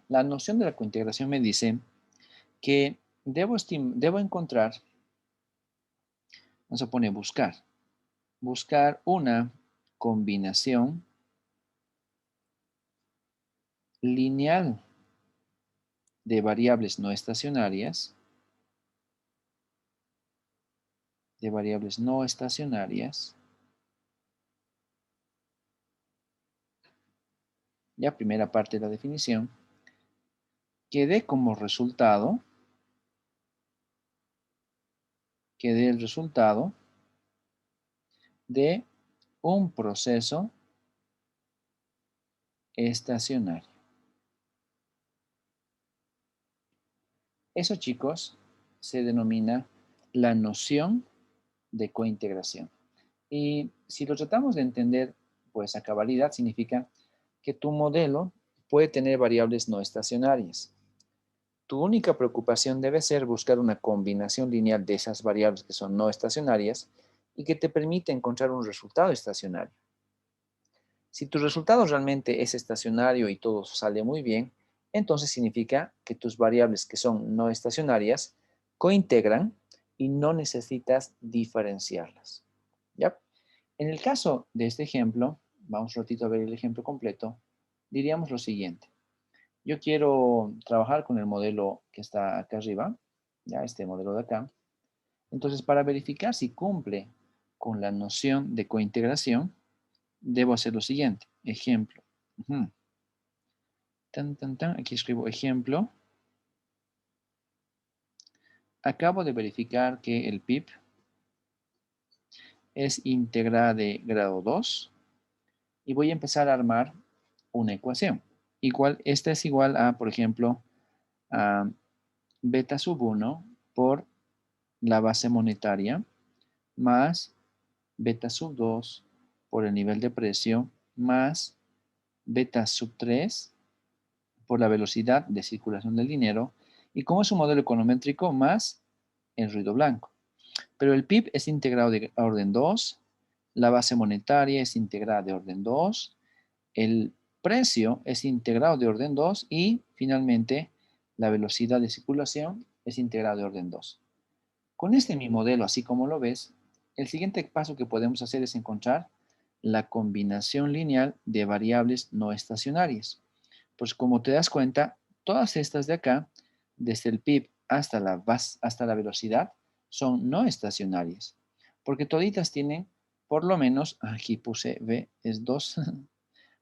La noción de la cointegración me dice que debo encontrar, vamos a poner buscar una combinación lineal de variables no estacionarias, ya primera parte de la definición, que dé como resultado, el resultado de un proceso estacionario. Eso, chicos, se denomina la noción de cointegración. Y si lo tratamos de entender, pues a cabalidad significa que tu modelo puede tener variables no estacionarias. Tu única preocupación debe ser buscar una combinación lineal de esas variables que son no estacionarias y que te permite encontrar un resultado estacionario. Si tu resultado realmente es estacionario y todo sale muy bien, entonces significa que tus variables que son no estacionarias cointegran y no necesitas diferenciarlas. ¿Ya? En el caso de este ejemplo, vamos un ratito a ver el ejemplo completo, diríamos lo siguiente. Yo quiero trabajar con el modelo que está acá arriba, ya este modelo de acá. Entonces, para verificar si cumple con la noción de cointegración, debo hacer lo siguiente. Ejemplo. Aquí escribo ejemplo. Acabo de verificar que el PIB es íntegra de grado 2 y voy a empezar a armar una ecuación. Esta es igual a, por ejemplo, a beta sub 1 por la base monetaria más beta sub 2 por el nivel de precio más beta sub 3 por la velocidad de circulación del dinero y como es un modelo econométrico más el ruido blanco. Pero el PIB es integrado de orden 2, la base monetaria es integrada de orden 2, el precio es integrado de orden 2 y finalmente la velocidad de circulación es integrada de orden 2. Con este mi modelo, así como lo ves, el siguiente paso que podemos hacer es encontrar la combinación lineal de variables no estacionarias. Pues como te das cuenta, todas estas de acá, desde el PIB hasta la velocidad, son no estacionarias. Porque toditas tienen por lo menos, aquí puse B, es 2,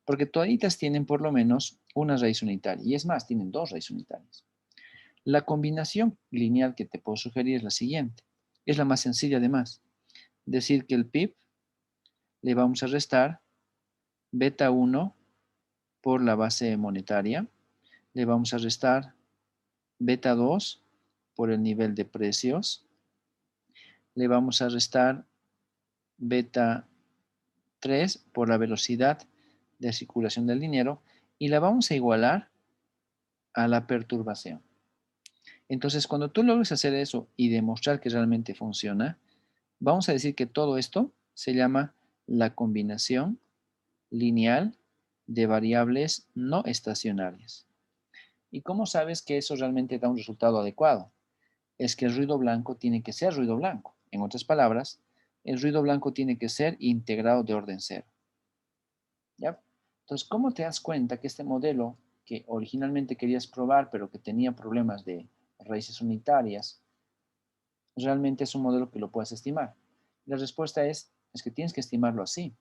porque toditas tienen por lo menos una raíz unitaria. Y es más, tienen dos raíces unitarias. La combinación lineal que te puedo sugerir es la siguiente. Es la más sencilla además. Decir que el PIB le vamos a restar beta 1 por la base monetaria. Le vamos a restar beta 2 por el nivel de precios. Le vamos a restar beta 3 por la velocidad de circulación del dinero y la vamos a igualar a la perturbación. Entonces, cuando tú logres hacer eso y demostrar que realmente funciona, vamos a decir que todo esto se llama la combinación lineal de variables no estacionarias. ¿Y cómo sabes que eso realmente da un resultado adecuado? Es que el ruido blanco tiene que ser ruido blanco. En otras palabras, el ruido blanco tiene que ser integrado de orden cero. ¿Ya? Entonces, ¿cómo te das cuenta que este modelo que originalmente querías probar, pero que tenía problemas de raíces unitarias, realmente es un modelo que lo puedes estimar? La respuesta es que tienes que estimarlo así.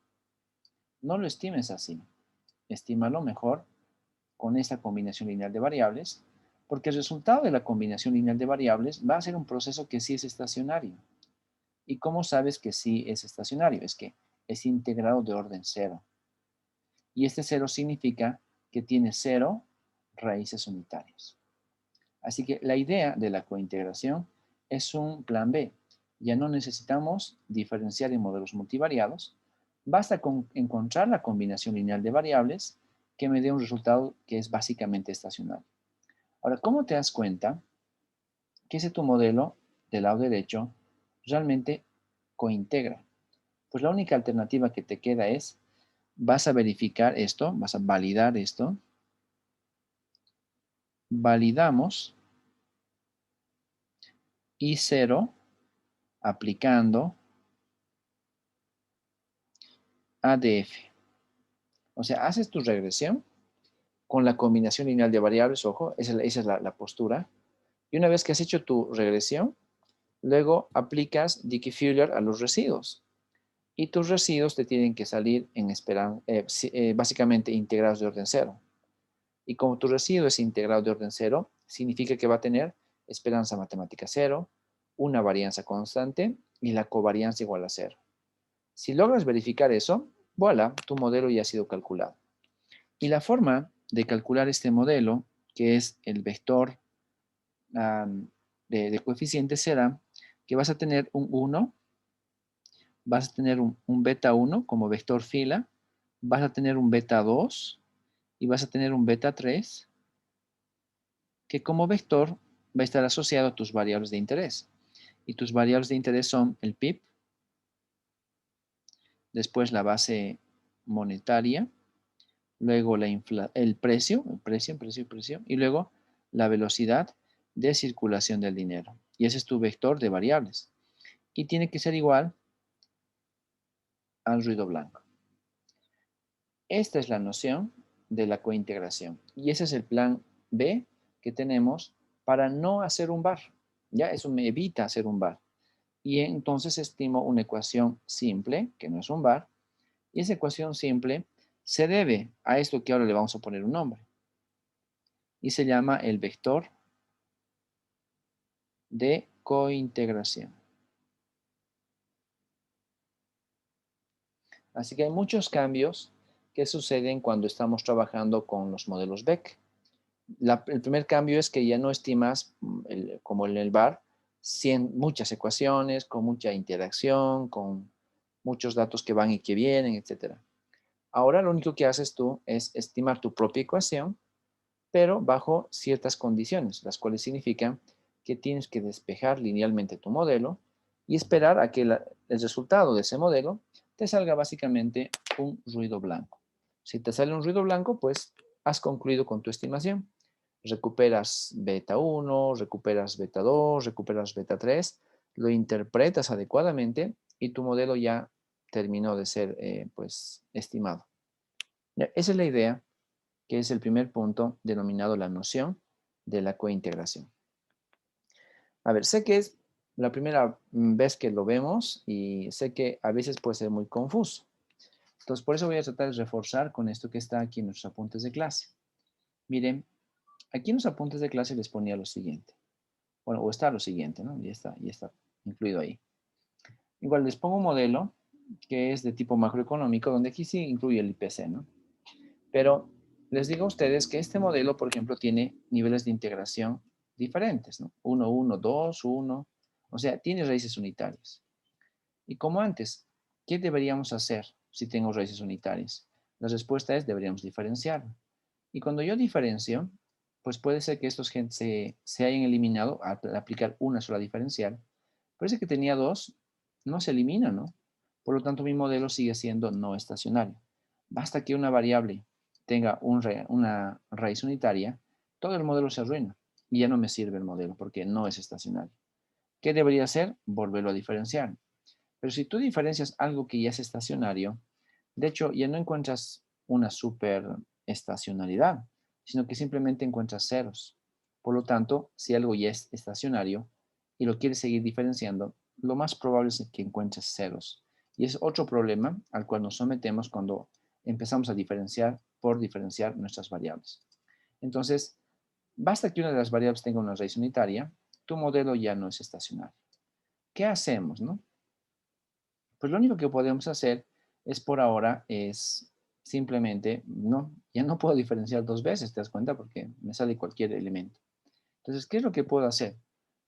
No lo estimes así. Estímalo mejor con esta combinación lineal de variables, porque el resultado de la combinación lineal de variables va a ser un proceso que sí es estacionario. ¿Y cómo sabes que sí es estacionario? Es que es integrado de orden cero. Y este cero significa que tiene cero raíces unitarias. Así que la idea de la cointegración es un plan B. Ya no necesitamos diferenciar en modelos multivariados. Basta con encontrar la combinación lineal de variables que me dé un resultado que es básicamente estacionario. Ahora, ¿cómo te das cuenta que ese tu modelo del lado derecho realmente cointegra? Pues la única alternativa que te queda es, vas a verificar esto, vas a validar esto. Validamos I0 aplicando ADF. O sea, haces tu regresión con la combinación lineal de variables, ojo, esa es la postura. Y una vez que has hecho tu regresión, luego aplicas Dickey-Fuller a los residuos. Y tus residuos te tienen que salir básicamente integrados de orden cero. Y como tu residuo es integrado de orden cero, significa que va a tener esperanza matemática cero, una varianza constante y la covarianza igual a cero. Si logras verificar eso, voilà, tu modelo ya ha sido calculado. Y la forma de calcular este modelo, que es el vector de coeficientes, será que vas a tener un 1, vas a tener un beta 1 como vector fila, vas a tener un beta 2 y vas a tener un beta 3 que como vector va a estar asociado a tus variables de interés. Y tus variables de interés son el PIB, después la base monetaria, luego el precio, y luego la velocidad de circulación del dinero. Y ese es tu vector de variables. Y tiene que ser igual al ruido blanco. Esta es la noción de la cointegración. Y ese es el plan B que tenemos para no hacer un bar. Ya, eso me evita hacer un bar. Y entonces estimo una ecuación simple, que no es un bar, y esa ecuación simple se debe a esto que ahora le vamos a poner un nombre. Y se llama el vector de cointegración. Así que hay muchos cambios que suceden cuando estamos trabajando con los modelos Beck. El primer cambio es que ya no estimas, como en el bar, muchas ecuaciones, con mucha interacción, con muchos datos que van y que vienen, etc. Ahora lo único que haces tú es estimar tu propia ecuación, pero bajo ciertas condiciones, las cuales significan que tienes que despejar linealmente tu modelo y esperar a que el resultado de ese modelo te salga básicamente un ruido blanco. Si te sale un ruido blanco, pues has concluido con tu estimación. Recuperas beta 1, recuperas beta 2, recuperas beta 3, lo interpretas adecuadamente y tu modelo ya terminó de ser pues estimado. Esa es la idea, que es el primer punto denominado la noción de la cointegración. A ver, sé que es la primera vez que lo vemos y sé que a veces puede ser muy confuso. Entonces, por eso voy a tratar de reforzar con esto que está aquí en nuestros apuntes de clase. Miren, aquí en los apuntes de clase les ponía lo siguiente. Bueno, o está lo siguiente, ¿no? Ya está incluido ahí. Igual les pongo un modelo que es de tipo macroeconómico, donde aquí sí incluye el IPC, ¿no? Pero les digo a ustedes que este modelo, por ejemplo, tiene niveles de integración diferentes, ¿no? 1, 1, 2, 1. O sea, tiene raíces unitarias. Y como antes, ¿qué deberíamos hacer si tengo raíces unitarias? La respuesta es, deberíamos diferenciarlo. Y cuando yo diferencio, pues puede ser que estos se hayan eliminado al aplicar una sola diferencial. Parece que tenía dos, no se elimina, ¿no? Por lo tanto, mi modelo sigue siendo no estacionario. Basta que una variable tenga una raíz unitaria, todo el modelo se arruina y ya no me sirve el modelo porque no es estacionario. ¿Qué debería hacer? Volverlo a diferenciar. Pero si tú diferencias algo que ya es estacionario, de hecho ya no encuentras una super estacionalidad, sino que simplemente encuentras ceros. Por lo tanto, si algo ya es estacionario y lo quieres seguir diferenciando, lo más probable es que encuentres ceros. Y es otro problema al cual nos sometemos cuando empezamos a diferenciar por diferenciar nuestras variables. Entonces, basta que una de las variables tenga una raíz unitaria, tu modelo ya no es estacionario. ¿Qué hacemos, no? Pues lo único que podemos hacer es por ahora es simplemente, ya no puedo diferenciar dos veces, ¿te das cuenta? Porque me sale cualquier elemento. Entonces, ¿qué es lo que puedo hacer?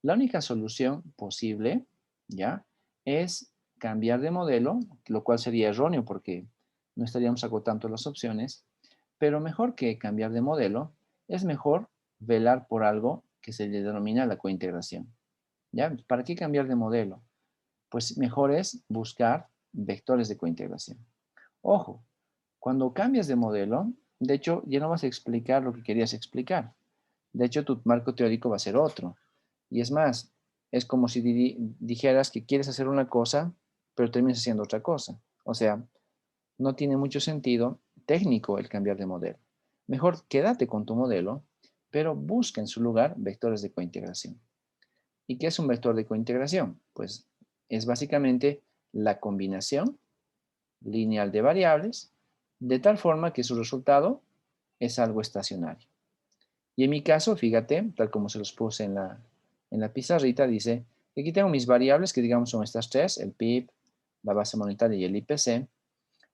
La única solución posible, ¿ya? Es cambiar de modelo, lo cual sería erróneo porque no estaríamos agotando las opciones, pero mejor que cambiar de modelo, es mejor velar por algo que se le denomina la cointegración, ¿ya? ¿Para qué cambiar de modelo? Pues mejor es buscar vectores de cointegración. Ojo, cuando cambias de modelo, de hecho, ya no vas a explicar lo que querías explicar. De hecho, tu marco teórico va a ser otro. Y es más, es como si dijeras que quieres hacer una cosa, pero terminas haciendo otra cosa. O sea, no tiene mucho sentido técnico el cambiar de modelo. Mejor quédate con tu modelo, pero busca en su lugar vectores de cointegración. ¿Y qué es un vector de cointegración? Pues es básicamente la combinación lineal de variables, de tal forma que su resultado es algo estacionario. Y en mi caso, fíjate, tal como se los puse en la pizarrita, dice que aquí tengo mis variables que digamos son estas tres, el PIB, la base monetaria y el IPC,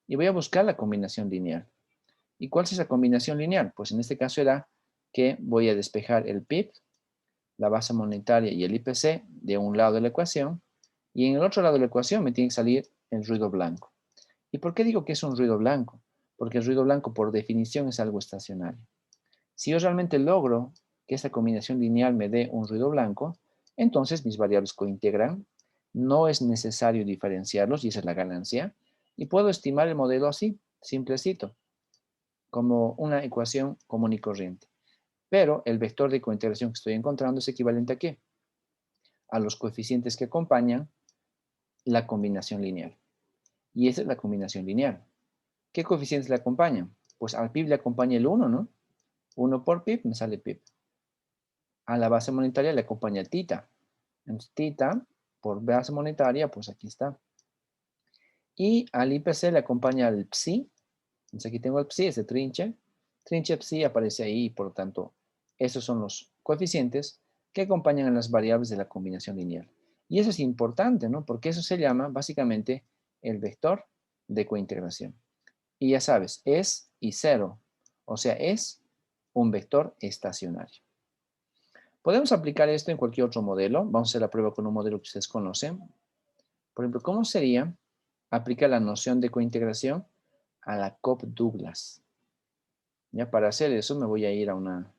y voy a buscar la combinación lineal. ¿Y cuál es esa combinación lineal? Pues en este caso era que voy a despejar el PIB, la base monetaria y el IPC de un lado de la ecuación, y en el otro lado de la ecuación me tiene que salir el ruido blanco. ¿Y por qué digo que es un ruido blanco? Porque el ruido blanco por definición es algo estacionario. Si yo realmente logro que esta combinación lineal me dé un ruido blanco, entonces mis variables cointegran, no es necesario diferenciarlos y esa es la ganancia, y puedo estimar el modelo así, simplecito, como una ecuación común y corriente. Pero el vector de cointegración que estoy encontrando es equivalente ¿a qué? A los coeficientes que acompañan la combinación lineal. Y esa es la combinación lineal. ¿Qué coeficientes le acompañan? Pues al PIB le acompaña el 1, ¿no? 1 por PIB me sale PIB. A la base monetaria le acompaña tita. Entonces, tita por base monetaria, pues aquí está. Y al IPC le acompaña el psi. Entonces aquí tengo el psi, ese trinche. Trinche psi aparece ahí, por lo tanto, esos son los coeficientes que acompañan a las variables de la combinación lineal. Y eso es importante, ¿no? Porque eso se llama básicamente el vector de cointegración. Y ya sabes, es y cero. O sea, es un vector estacionario. Podemos aplicar esto en cualquier otro modelo. Vamos a hacer la prueba con un modelo que ustedes conocen. Por ejemplo, ¿cómo sería aplicar la noción de cointegración a la Cobb-Douglas? Ya para hacer eso me voy a ir a una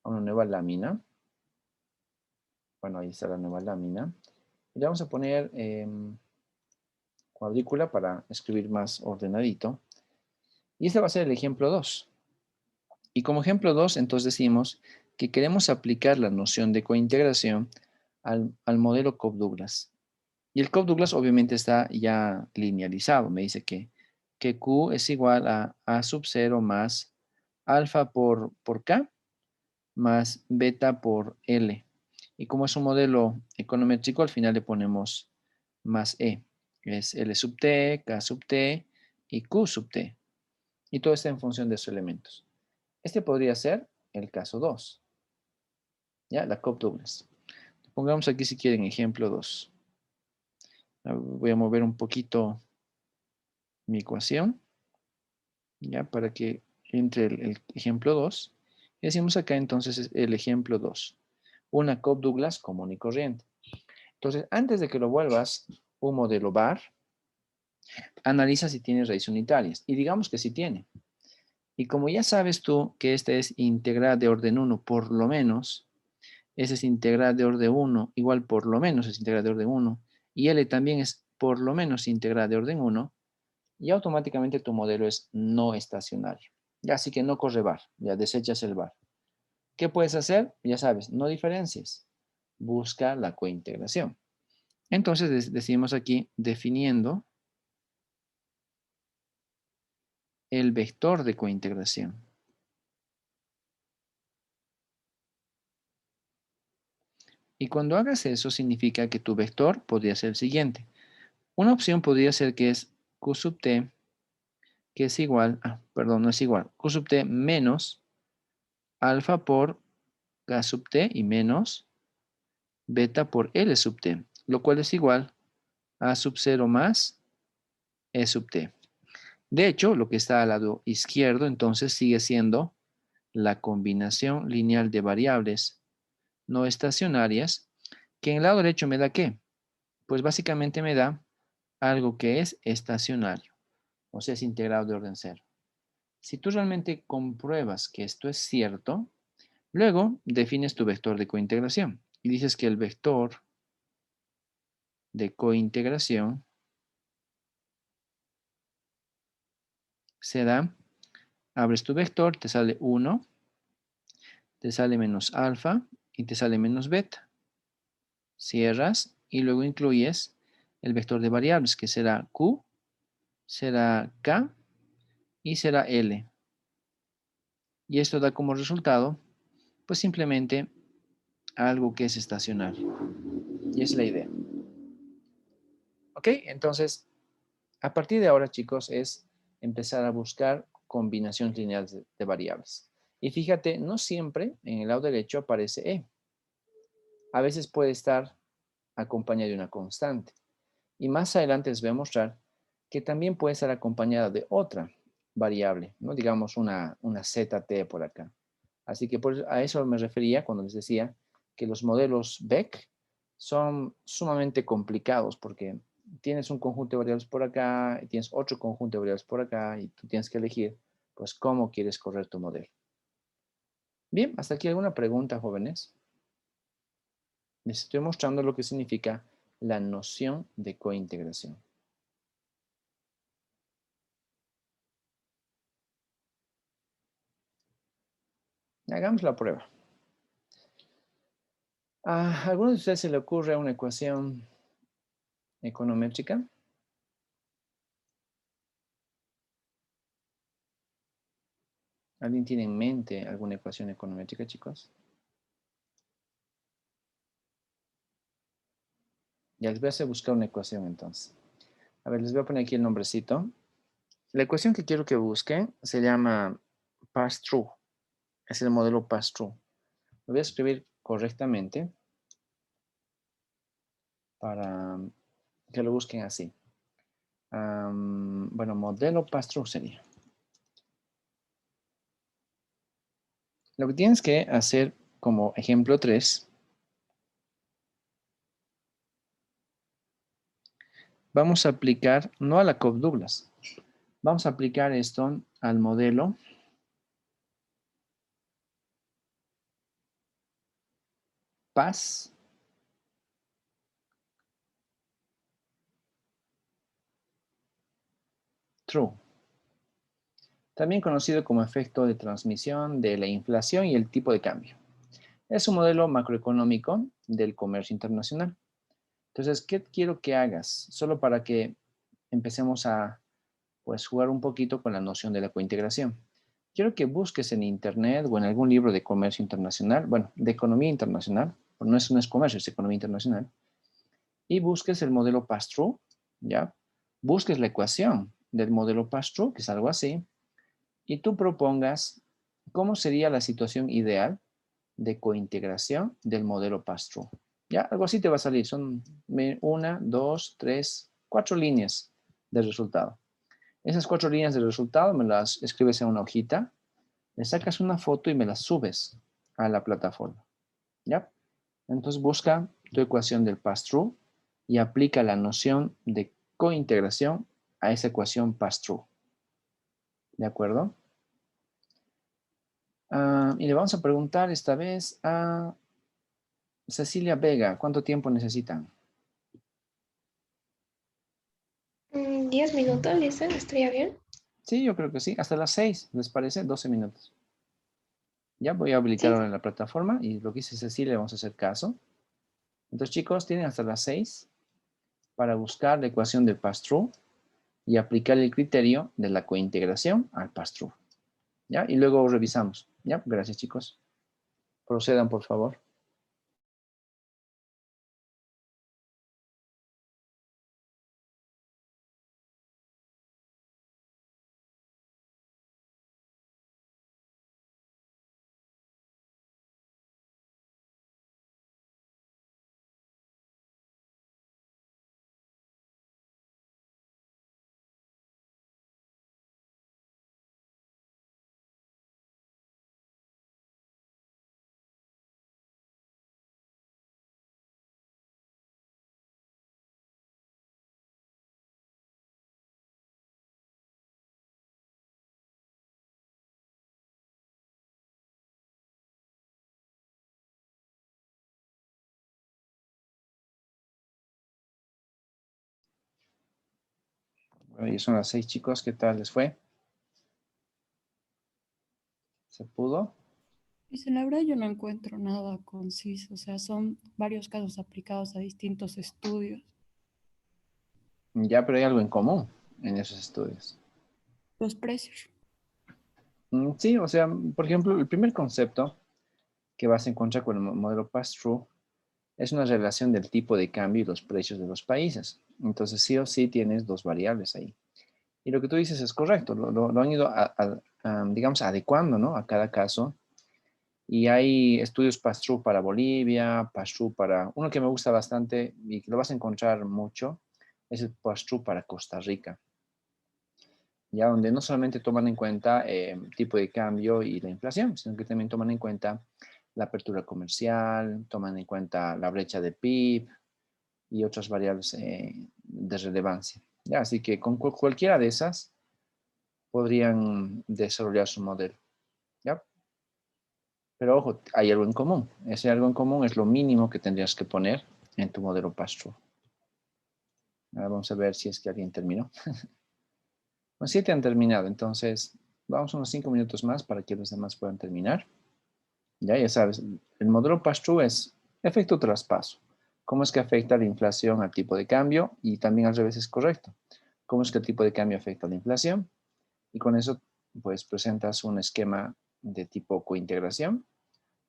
nueva lámina. Bueno, ahí está la nueva lámina. Y le vamos a poner cuadrícula para escribir más ordenadito. Y este va a ser el ejemplo 2. Y como ejemplo 2, entonces decimos que queremos aplicar la noción de cointegración al modelo Cobb-Douglas. Y el Cobb-Douglas obviamente está ya linealizado. Me dice que Q es igual a sub 0 más alfa por K más beta por L. Y como es un modelo econométrico, al final le ponemos más E. Es L sub T, K sub T y Q sub T. Y todo está en función de esos elementos. Este podría ser el caso 2. ¿Ya? La Cobb-Douglas. Pongamos aquí si quieren ejemplo 2. Voy a mover un poquito mi ecuación. ¿Ya? Para que entre el ejemplo 2. Y decimos acá entonces el ejemplo 2. Una Cobb-Douglas común y corriente. Entonces, antes de que lo vuelvas un modelo bar, analiza si tiene raíces unitarias. Y digamos que sí tiene. Y como ya sabes tú que esta es integral de orden 1 por lo menos, esa es integral de orden 1, igual por lo menos es integral de orden 1, y L también es por lo menos integral de orden 1, y automáticamente tu modelo es no estacionario. Ya, así que no corre bar, ya desechas el bar. ¿Qué puedes hacer? Ya sabes, no diferencias. Busca la cointegración. Entonces decimos aquí, definiendo el vector de cointegración. Y cuando hagas eso, significa que tu vector podría ser el siguiente. Una opción podría ser que es Q sub T, que es igual, perdón, no es igual, Q sub T menos alfa por K sub T y menos beta por L sub T, lo cual es igual a sub 0 más E sub T. De hecho, lo que está al lado izquierdo entonces sigue siendo la combinación lineal de variables no estacionarias, que en el lado derecho me da ¿qué? Pues básicamente me da algo que es estacionario, o sea, es integrado de orden cero. Si tú realmente compruebas que esto es cierto, luego defines tu vector de cointegración y dices que el vector de cointegración se da, abres tu vector, te sale 1, te sale menos alfa y te sale menos beta. Cierras y luego incluyes el vector de variables que será Q, será K y será L. Y esto da como resultado, pues simplemente algo que es estacional. Y es la idea. ¿Ok? Entonces, a partir de ahora, chicos, es empezar a buscar combinaciones lineales de variables. Y fíjate, no siempre en el lado derecho aparece E. A veces puede estar acompañada de una constante. Y más adelante les voy a mostrar que también puede estar acompañada de otra variable, ¿no? Digamos una ZT por acá. Así que a eso me refería cuando les decía que los modelos Beck son sumamente complicados porque tienes un conjunto de variables por acá y tienes otro conjunto de variables por acá y tú tienes que elegir pues cómo quieres correr tu modelo. Bien, hasta aquí alguna pregunta, jóvenes. Les estoy mostrando lo que significa la noción de cointegración. Hagamos la prueba. ¿A alguno de ustedes se le ocurre una ecuación econométrica? ¿Alguien tiene en mente alguna ecuación econométrica, chicos? Ya les voy a hacer buscar una ecuación entonces. A ver, les voy a poner aquí el nombrecito. La ecuación que quiero que busquen se llama pass-through. Es el modelo pass-through. Lo voy a escribir correctamente para que lo busquen así. Bueno, modelo pass-through sería. Lo que tienes que hacer como ejemplo 3, vamos a aplicar, no a la Cobb-Douglas, vamos a aplicar esto al modelo pass through, también conocido como efecto de transmisión de la inflación y el tipo de cambio. Es un modelo macroeconómico del comercio internacional. Entonces, ¿qué quiero que hagas? Solo para que empecemos a pues, jugar un poquito con la noción de la cointegración. Quiero que busques en internet o en algún libro de comercio internacional, bueno, de economía internacional, no es comercio, es economía internacional, y busques el modelo pass-through, ¿ya? Busques la ecuación del modelo pass-through, que es algo así, y tú propongas cómo sería la situación ideal de cointegración del modelo pass-through. ¿Ya? Algo así te va a salir. Son 1, 2, 3, 4 líneas de resultado. Esas 4 líneas de resultado me las escribes en una hojita, le sacas una foto y me las subes a la plataforma. ¿Ya? Entonces busca tu ecuación del pass-through y aplica la noción de cointegración a esa ecuación pass-through. ¿De acuerdo? Y le vamos a preguntar esta vez a Cecilia Vega, ¿cuánto tiempo necesitan? 10 minutos, dicen, ¿estaría bien? Sí, yo creo que sí. Hasta las 6, ¿les parece? 12 minutos. Ya voy a habilitar Sí. ahora la plataforma y lo que dice Cecilia, vamos a hacer caso. Entonces, chicos, tienen hasta las 6 para buscar la ecuación del pass-through y aplicar el criterio de la cointegración al pass-through. ¿Ya? Y luego revisamos. ¿Ya? Gracias, chicos. Procedan, por favor. Bueno, ya son las 6, chicos. ¿Qué tal les fue? ¿Se pudo? Dice, la verdad yo no encuentro nada conciso, o sea, son varios casos aplicados a distintos estudios. Ya, pero hay algo en común en esos estudios. Los precios. Sí, o sea, por ejemplo, el primer concepto que vas a encontrar con el modelo pass-through es una relación del tipo de cambio y los precios de los países. Entonces, sí o sí tienes dos variables ahí. Y lo que tú dices es correcto, lo han ido, digamos, adecuando, ¿no? A cada caso. Y hay estudios pass-through para Bolivia, pass-through para... Uno que me gusta bastante y que lo vas a encontrar mucho es el pass-through para Costa Rica, ya donde no solamente toman en cuenta tipo de cambio y la inflación, sino que también toman en cuenta la apertura comercial, toman en cuenta la brecha de PIB y otras variables de relevancia. Ya, así que con cualquiera de esas podrían desarrollar su modelo. ¿Ya? Pero ojo, hay algo en común. Ese algo en común es lo mínimo que tendrías que poner en tu modelo pass-through. Ahora vamos a ver si es que alguien terminó. Los 7 han terminado, entonces vamos unos 5 minutos más para que los demás puedan terminar. Ya sabes, el modelo pass-through es efecto traspaso. ¿Cómo es que afecta la inflación al tipo de cambio? Y también al revés es correcto. ¿Cómo es que el tipo de cambio afecta a la inflación? Y con eso, pues presentas un esquema de tipo cointegración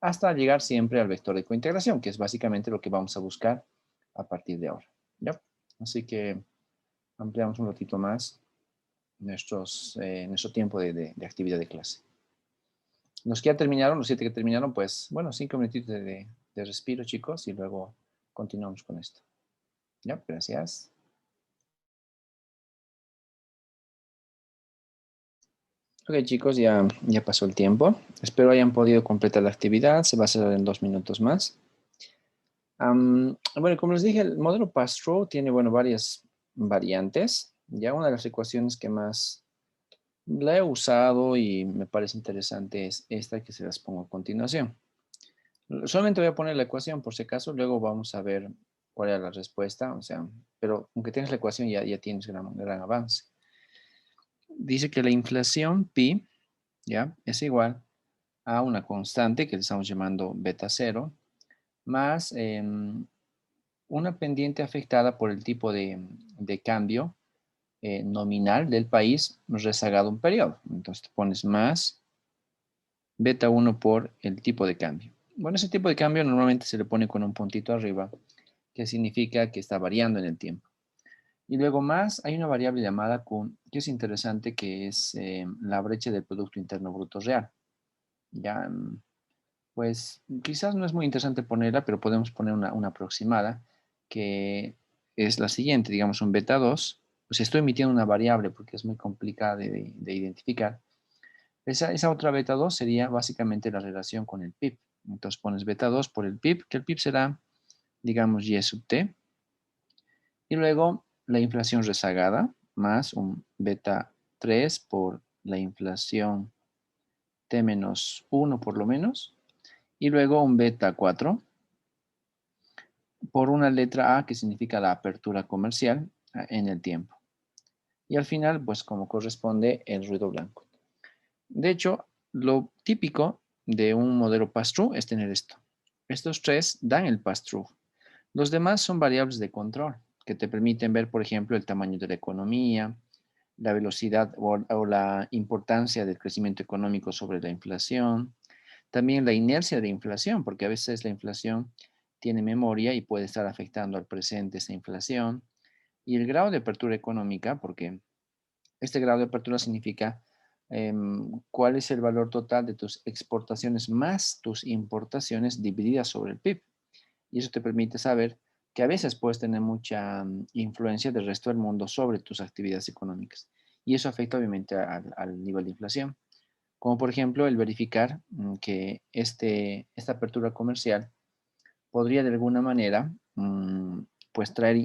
hasta llegar siempre al vector de cointegración, que es básicamente lo que vamos a buscar a partir de ahora. ¿Ya? Así que ampliamos un ratito más nuestro tiempo de actividad de clase. Los que ya terminaron, los 7 que terminaron, pues, bueno, 5 minutitos de respiro, chicos, y luego continuamos con esto. Ya, gracias. Ok, chicos, ya pasó el tiempo. Espero hayan podido completar la actividad. Se va a hacer en 2 minutos más. Bueno, como les dije, el modelo pass-through tiene, bueno, varias variantes. Ya una de las ecuaciones que más la he usado y me parece interesante es esta que se las pongo a continuación. Solamente voy a poner la ecuación por si acaso, luego vamos a ver cuál era la respuesta, o sea, pero aunque tengas la ecuación ya tienes gran avance. Dice que la inflación pi, ¿ya? Es igual a una constante que le estamos llamando beta cero, más una pendiente afectada por el tipo de cambio nominal del país rezagado un periodo. Entonces te pones más beta 1 por el tipo de cambio. Bueno, ese tipo de cambio normalmente se le pone con un puntito arriba, que significa que está variando en el tiempo. Y luego más, hay una variable llamada Q, que es interesante, que es la brecha del Producto Interno Bruto Real. Ya, pues quizás no es muy interesante ponerla, pero podemos poner una aproximada, que es la siguiente, digamos un beta 2. Pues estoy emitiendo una variable porque es muy complicada de identificar. Esa otra beta 2 sería básicamente la relación con el PIB. Entonces pones beta 2 por el PIB, que el PIB será, digamos, Y sub T. Y luego la inflación rezagada más un beta 3 por la inflación T menos 1 por lo menos. Y luego un beta 4 por una letra A que significa la apertura comercial en el tiempo. Y al final, pues como corresponde, el ruido blanco. De hecho, lo típico de un modelo pass-through es tener esto. Estos tres dan el pass-through. Los demás son variables de control que te permiten ver, por ejemplo, el tamaño de la economía, la velocidad o la importancia del crecimiento económico sobre la inflación, también la inercia de inflación, porque a veces la inflación tiene memoria y puede estar afectando al presente esa inflación, y el grado de apertura económica, porque este grado de apertura significa cuál es el valor total de tus exportaciones más tus importaciones divididas sobre el PIB. Y eso te permite saber que a veces puedes tener mucha influencia del resto del mundo sobre tus actividades económicas. Y eso afecta obviamente al nivel de inflación. Como por ejemplo el verificar que esta apertura comercial podría de alguna manera pues traer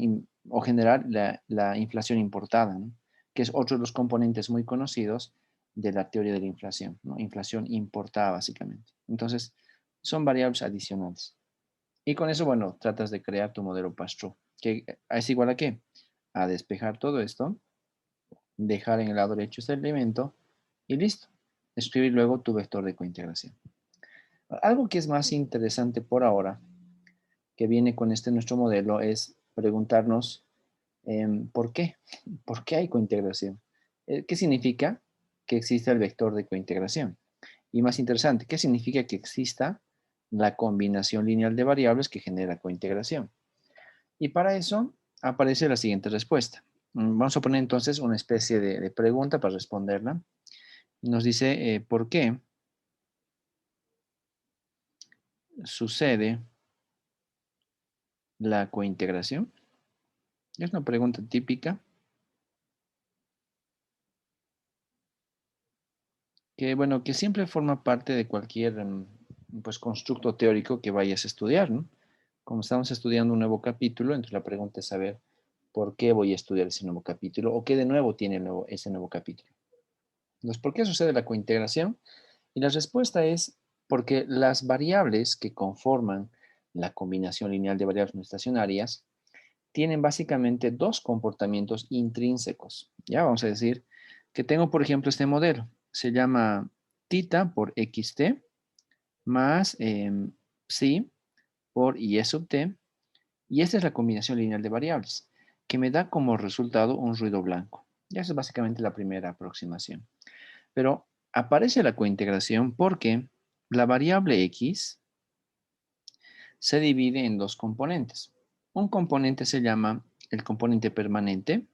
o generar la inflación importada, ¿no? Que es otro de los componentes muy conocidos de la teoría de la inflación, ¿no? Inflación importada básicamente. Entonces, son variables adicionales. Y con eso, bueno, tratas de crear tu modelo pass-through, que es igual a qué? A despejar todo esto, dejar en el lado derecho este elemento y listo. Escribir luego tu vector de cointegración. Algo que es más interesante por ahora, que viene con nuestro modelo, es preguntarnos ¿por qué? ¿Por qué hay cointegración? ¿Qué significa? que exista el vector de cointegración. Y más interesante, ¿qué significa que exista la combinación lineal de variables que genera cointegración? Y para eso aparece la siguiente respuesta. Vamos a poner entonces una especie de pregunta para responderla. Nos dice, ¿por qué sucede la cointegración? Es una pregunta típica que, bueno, que siempre forma parte de cualquier pues, constructo teórico que vayas a estudiar, ¿no? Como estamos estudiando un nuevo capítulo, entonces la pregunta es saber por qué voy a estudiar ese nuevo capítulo o qué de nuevo tiene ese nuevo capítulo. Entonces, ¿por qué sucede la cointegración? Y la respuesta es porque las variables que conforman la combinación lineal de variables no estacionarias tienen básicamente dos comportamientos intrínsecos. Ya vamos a decir que tengo, por ejemplo, este modelo. Se llama tita por xt más psi por y sub t. Y esta es la combinación lineal de variables, que me da como resultado un ruido blanco. Ya esa es básicamente la primera aproximación. Pero aparece la cointegración porque la variable x se divide en dos componentes. Un componente se llama el componente permanente,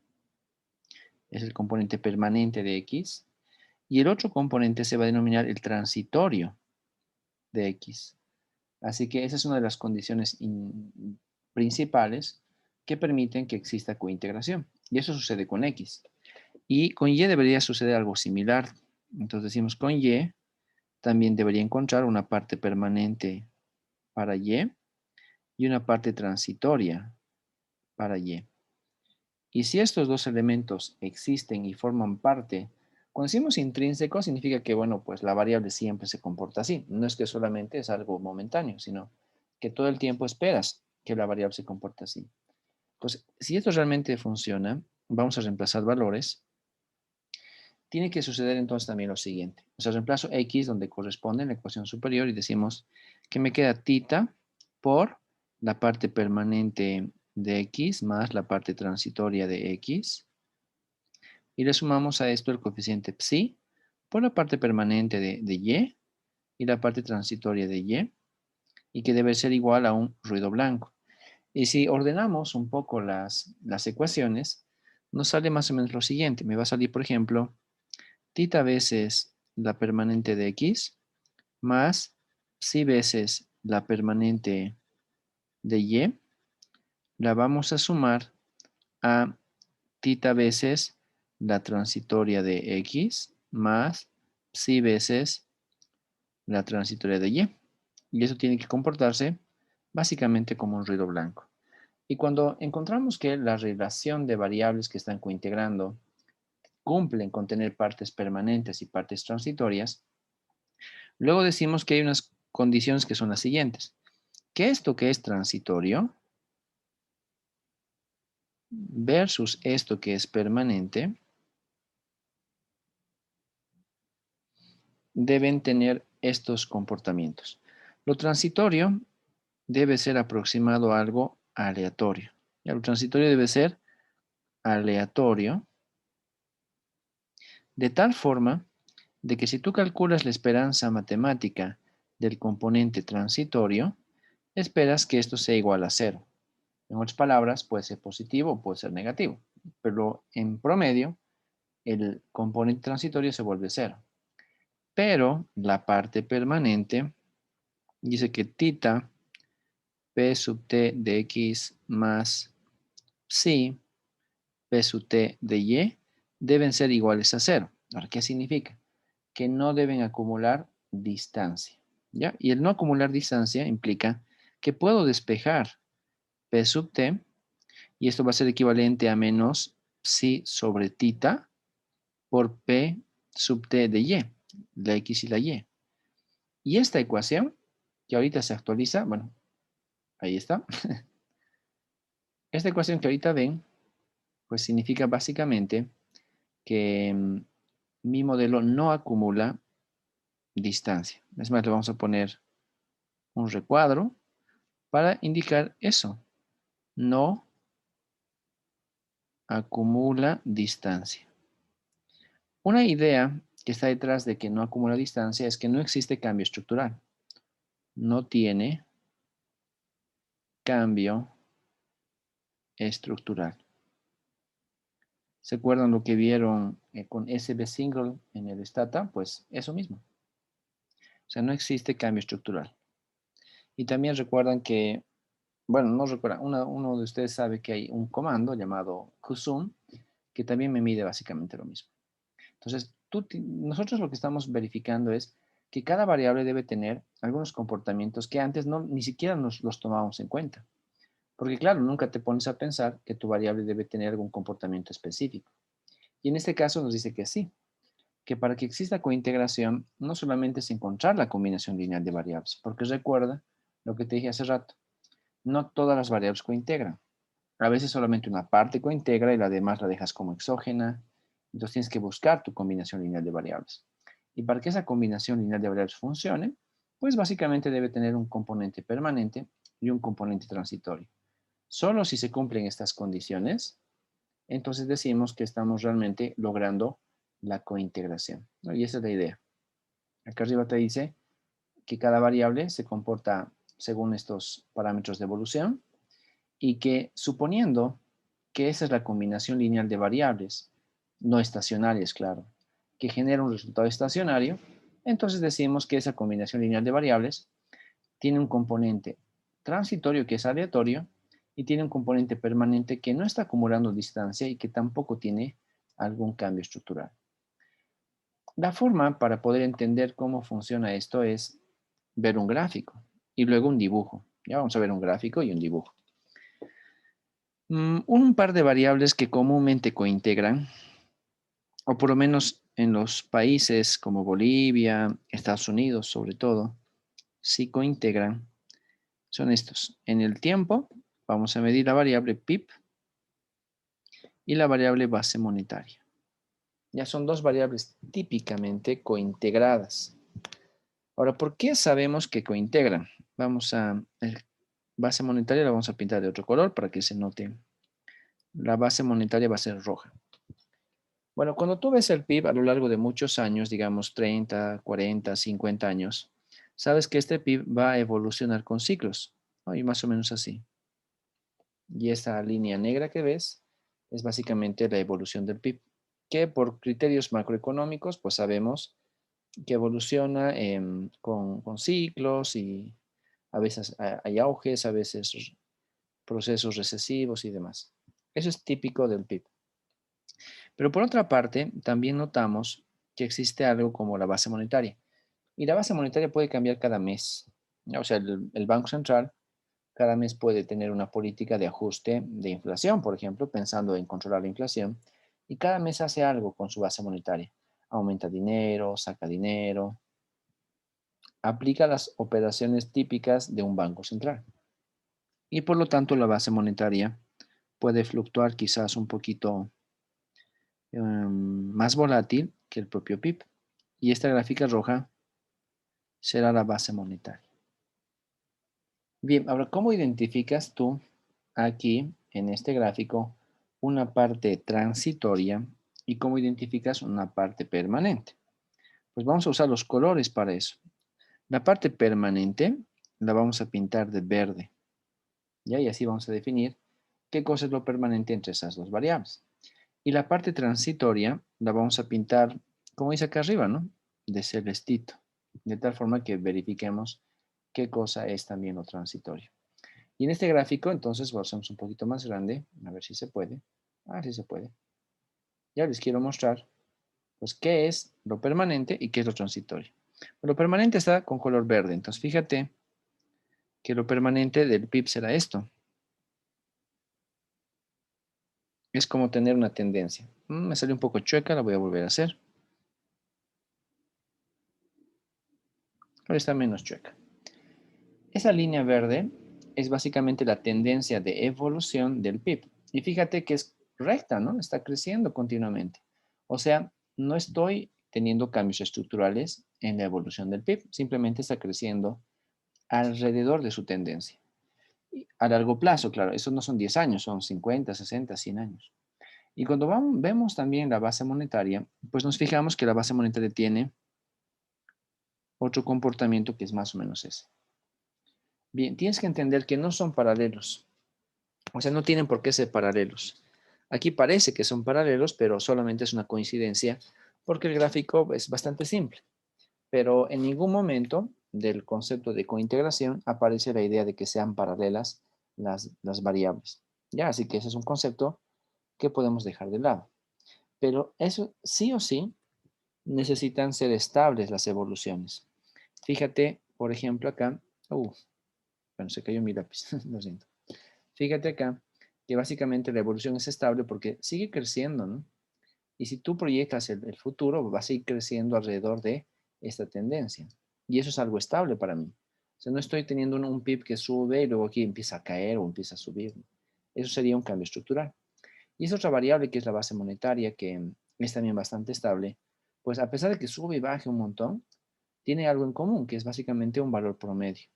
es el componente permanente de x, y el otro componente se va a denominar el transitorio de x. Así que esa es una de las condiciones principales que permiten que exista cointegración. Y eso sucede con x. Y con y debería suceder algo similar. Entonces decimos con y también debería encontrar una parte permanente para y una parte transitoria para y. Y si estos dos elementos existen y forman parte, cuando decimos intrínseco, significa que, bueno, pues la variable siempre se comporta así. No es que solamente es algo momentáneo, sino que todo el tiempo esperas que la variable se comporte así. Entonces, si esto realmente funciona, vamos a reemplazar valores. Tiene que suceder entonces también lo siguiente. O sea, reemplazo x donde corresponde en la ecuación superior y decimos que me queda tita por la parte permanente de x más la parte transitoria de x. Y le sumamos a esto el coeficiente psi por la parte permanente de y la parte transitoria de y que debe ser igual a un ruido blanco. Y si ordenamos un poco las ecuaciones, nos sale más o menos lo siguiente. Me va a salir, por ejemplo, tita veces la permanente de x más psi veces la permanente de y, la vamos a sumar a tita veces la transitoria de x más psi veces la transitoria de y. Y eso tiene que comportarse básicamente como un ruido blanco. Y cuando encontramos que la relación de variables que están cointegrando cumplen con tener partes permanentes y partes transitorias, luego decimos que hay unas condiciones que son las siguientes. Que esto que es transitorio versus esto que es permanente deben tener estos comportamientos. Lo transitorio debe ser aproximado a algo aleatorio. Ya, lo transitorio debe ser aleatorio de tal forma de que si tú calculas la esperanza matemática del componente transitorio, esperas que esto sea igual a 0. En otras palabras, puede ser positivo o puede ser negativo, pero en promedio el componente transitorio se vuelve 0. Pero la parte permanente dice que tita p sub t de x más psi p sub t de y deben ser iguales a 0. Ahora, ¿qué significa? Que no deben acumular distancia. ¿Ya? Y el no acumular distancia implica que puedo despejar p sub t y esto va a ser equivalente a menos psi sobre tita por p sub t de y, la x y la y. Y esta ecuación, que ahorita se actualiza, bueno, ahí está. Esta ecuación que ahorita ven, pues significa básicamente que mi modelo no acumula distancia. Es más, le vamos a poner un recuadro para indicar eso. No acumula distancia. Una idea que está detrás de que no acumula distancia es que no existe cambio estructural. No tiene cambio estructural. ¿Se acuerdan lo que vieron con SB single en el Stata? Pues eso mismo. O sea, no existe cambio estructural. Y también recuerdan que, bueno, no recuerdan, uno de ustedes sabe que hay un comando llamado QSUM que también me mide básicamente lo mismo. Entonces, nosotros lo que estamos verificando es que cada variable debe tener algunos comportamientos que antes ni siquiera los tomábamos en cuenta. Porque claro, nunca te pones a pensar que tu variable debe tener algún comportamiento específico. Y en este caso nos dice que sí, que para que exista cointegración no solamente es encontrar la combinación lineal de variables, porque recuerda lo que te dije hace rato, no todas las variables cointegran. A veces solamente una parte cointegra y la demás la dejas como exógena. Entonces tienes que buscar tu combinación lineal de variables. Y para que esa combinación lineal de variables funcione, pues básicamente debe tener un componente permanente y un componente transitorio. Solo si se cumplen estas condiciones, entonces decimos que estamos realmente logrando la cointegración, ¿no? Y esa es la idea. Acá arriba te dice que cada variable se comporta según estos parámetros de evolución y que suponiendo que esa es la combinación lineal de variables, no estacionarias, claro, que genera un resultado estacionario, entonces decimos que esa combinación lineal de variables tiene un componente transitorio que es aleatorio y tiene un componente permanente que no está acumulando distancia y que tampoco tiene algún cambio estructural. La forma para poder entender cómo funciona esto es ver un gráfico y luego un dibujo. Ya vamos a ver un gráfico y un dibujo. Un par de variables que comúnmente cointegran, o por lo menos en los países como Bolivia, Estados Unidos sobre todo, sí cointegran, son estos. En el tiempo vamos a medir la variable PIB y la variable base monetaria. Ya son dos variables típicamente cointegradas. Ahora, ¿por qué sabemos que cointegran? Base monetaria la vamos a pintar de otro color para que se note. La base monetaria va a ser roja. Bueno, cuando tú ves el PIB a lo largo de muchos años, digamos 30, 40, 50 años, sabes que este PIB va a evolucionar con ciclos, ¿no? Y más o menos así. Y esta línea negra que ves es básicamente la evolución del PIB, que por criterios macroeconómicos, pues sabemos que evoluciona con ciclos y a veces hay auges, a veces procesos recesivos y demás. Eso es típico del PIB. Pero por otra parte, también notamos que existe algo como la base monetaria. Y la base monetaria puede cambiar cada mes. O sea, el Banco Central cada mes puede tener una política de ajuste de inflación, por ejemplo, pensando en controlar la inflación. Y cada mes hace algo con su base monetaria. Aumenta dinero, saca dinero. Aplica las operaciones típicas de un banco central. Y por lo tanto, la base monetaria puede fluctuar quizás un poquito más volátil que el propio PIB. Y esta gráfica roja será la base monetaria. Bien, ahora, ¿cómo identificas tú aquí en este gráfico una parte transitoria y cómo identificas una parte permanente? Pues vamos a usar los colores para eso. La parte permanente la vamos a pintar de verde. ¿Ya? Y así vamos a definir qué cosa es lo permanente entre esas dos variables. Y la parte transitoria la vamos a pintar, como dice acá arriba, ¿no? De celestito. De tal forma que verifiquemos qué cosa es también lo transitorio. Y en este gráfico, entonces, lo hacemos un poquito más grande. A ver si se puede. Ah, sí se puede. Ya les quiero mostrar, pues, qué es lo permanente y qué es lo transitorio. Lo permanente está con color verde. Entonces, fíjate que lo permanente del PIB será esto. Es como tener una tendencia. Me salió un poco chueca, la voy a volver a hacer. Ahora está menos chueca. Esa línea verde es básicamente la tendencia de evolución del PIB. Y fíjate que es recta, ¿no? Está creciendo continuamente. O sea, no estoy teniendo cambios estructurales en la evolución del PIB, simplemente está creciendo alrededor de su tendencia. Y a largo plazo, claro, esos no son 10 años, son 50, 60, 100 años. Y cuando vemos también la base monetaria, pues nos fijamos que la base monetaria tiene otro comportamiento que es más o menos ese. Bien, tienes que entender que no son paralelos. O sea, no tienen por qué ser paralelos. Aquí parece que son paralelos, pero solamente es una coincidencia porque el gráfico es bastante simple. Pero en ningún momento del concepto de cointegración aparece la idea de que sean paralelas las variables. Ya, así que ese es un concepto que podemos dejar de lado. Pero eso sí o sí necesitan ser estables las evoluciones. Fíjate, por ejemplo, acá. Bueno, se cayó mi lápiz, lo siento. Fíjate acá que básicamente la evolución es estable porque sigue creciendo, ¿no? Y si tú proyectas el futuro, vas a ir creciendo alrededor de esta tendencia. Y eso es algo estable para mí. O sea, no estoy teniendo un PIB que sube y luego aquí empieza a caer o empieza a subir. Eso sería un cambio estructural. Y es otra variable que es la base monetaria, que es también bastante estable. Pues a pesar de que sube y baje un montón, tiene algo en común, que es básicamente un valor promedio.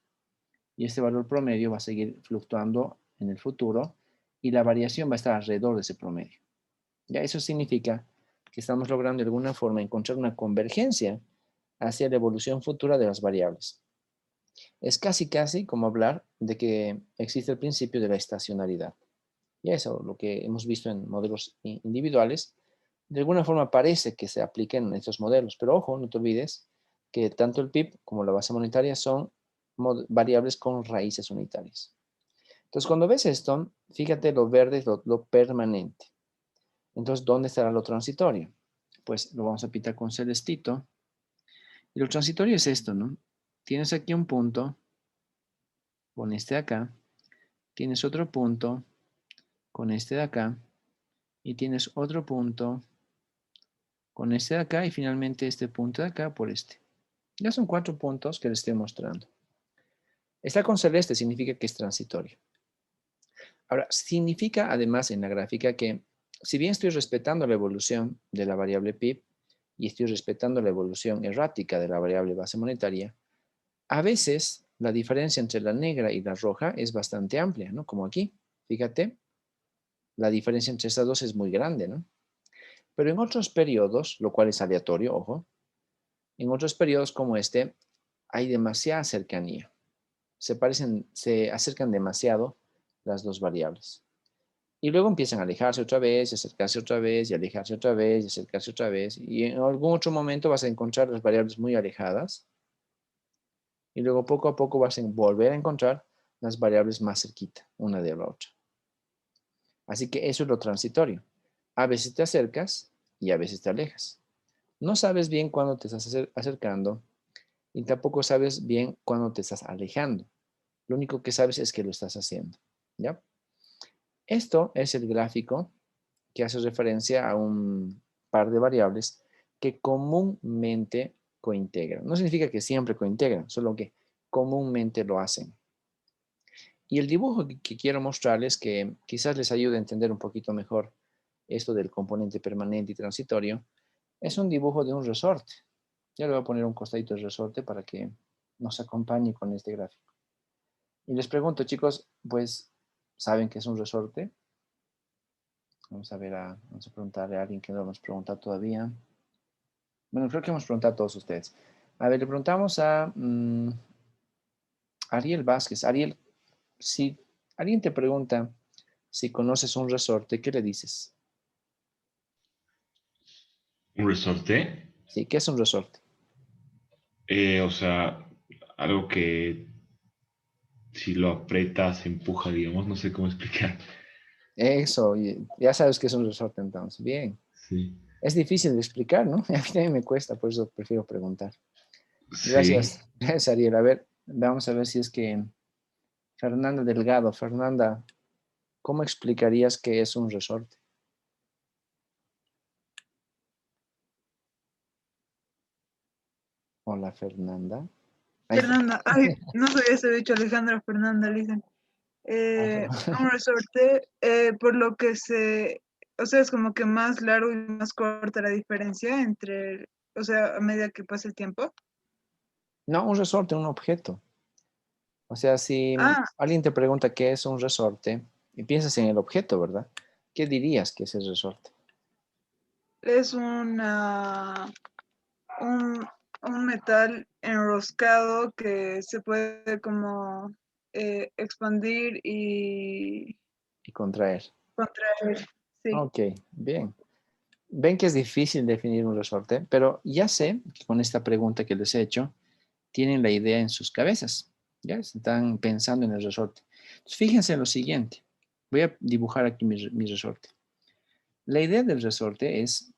Y este valor promedio va a seguir fluctuando en el futuro y la variación va a estar alrededor de ese promedio. Ya eso significa que estamos logrando de alguna forma encontrar una convergencia hacia la evolución futura de las variables. Es casi como hablar de que existe el principio de la estacionalidad. Y eso, lo que hemos visto en modelos individuales, de alguna forma parece que se aplica en estos modelos. Pero ojo, no te olvides que tanto el PIB como la base monetaria son variables con raíces unitarias. Entonces, cuando ves esto, fíjate lo verde es lo permanente. Entonces, ¿dónde estará lo transitorio? Pues lo vamos a pintar con celestito. Y lo transitorio es esto, ¿no? Tienes aquí un punto con este de acá. Tienes otro punto con este de acá. Y tienes otro punto con este de acá. Y finalmente este punto de acá por este. Ya son 4 puntos que les estoy mostrando. Está con celeste significa que es transitorio. Ahora, significa además en la gráfica que si bien estoy respetando la evolución de la variable PIB y estoy respetando la evolución errática de la variable base monetaria, a veces la diferencia entre la negra y la roja es bastante amplia, ¿no? Como aquí, fíjate, la diferencia entre estas dos es muy grande, ¿no? Pero en otros periodos, lo cual es aleatorio, ojo, en otros periodos como este, hay demasiada cercanía. Se acercan demasiado las dos variables. Y luego empiezan a alejarse otra vez, y acercarse otra vez, y alejarse otra vez, y acercarse otra vez. Y en algún otro momento vas a encontrar las variables muy alejadas. Y luego poco a poco vas a volver a encontrar las variables más cerquita, una de la otra. Así que eso es lo transitorio. A veces te acercas y a veces te alejas. No sabes bien cuándo te estás acercando y tampoco sabes bien cuándo te estás alejando. Lo único que sabes es que lo estás haciendo. ¿Ya? Esto es el gráfico que hace referencia a un par de variables que comúnmente cointegran. No significa que siempre cointegran, solo que comúnmente lo hacen. Y el dibujo que quiero mostrarles, que quizás les ayude a entender un poquito mejor esto del componente permanente y transitorio, es un dibujo de un resorte. Ya le voy a poner un costadito de resorte para que nos acompañe con este gráfico. Y les pregunto, chicos, pues, ¿saben qué es un resorte? Vamos a ver, vamos a preguntarle a alguien que no lo hemos preguntado todavía. Bueno, creo que hemos preguntado a todos ustedes. A ver, le preguntamos a Ariel Vázquez. Ariel, si alguien te pregunta si conoces un resorte, ¿qué le dices? ¿Un resorte? Sí, ¿qué es un resorte? O sea, algo que si lo aprietas, empuja, digamos, no sé cómo explicar. Eso, ya sabes que es un resorte entonces. Bien. Sí. Es difícil de explicar, ¿no? A mí también me cuesta, por eso prefiero preguntar. Sí. Gracias, Ariel. A ver, vamos a ver si es que Fernanda Delgado. Fernanda, ¿cómo explicarías qué es un resorte? Hola, Fernanda. Fernanda, ay, no sabía ese dicho, Alejandra Fernanda, le dicen. Un resorte, por lo que o sea, es como que más largo y más corta la diferencia entre, o sea, a medida que pasa el tiempo. No, un resorte, un objeto. O sea, si Ah, alguien te pregunta qué es un resorte, y piensas en el objeto, ¿verdad? ¿Qué dirías que es el resorte? Es un metal enroscado que se puede como expandir y Y contraer. contraer. Sí. Ok, bien. Ven que es difícil definir un resorte, pero ya sé que con esta pregunta que les he hecho, tienen la idea en sus cabezas. Ya están pensando en el resorte. Entonces, fíjense en lo siguiente. Voy a dibujar aquí mi resorte. La idea del resorte es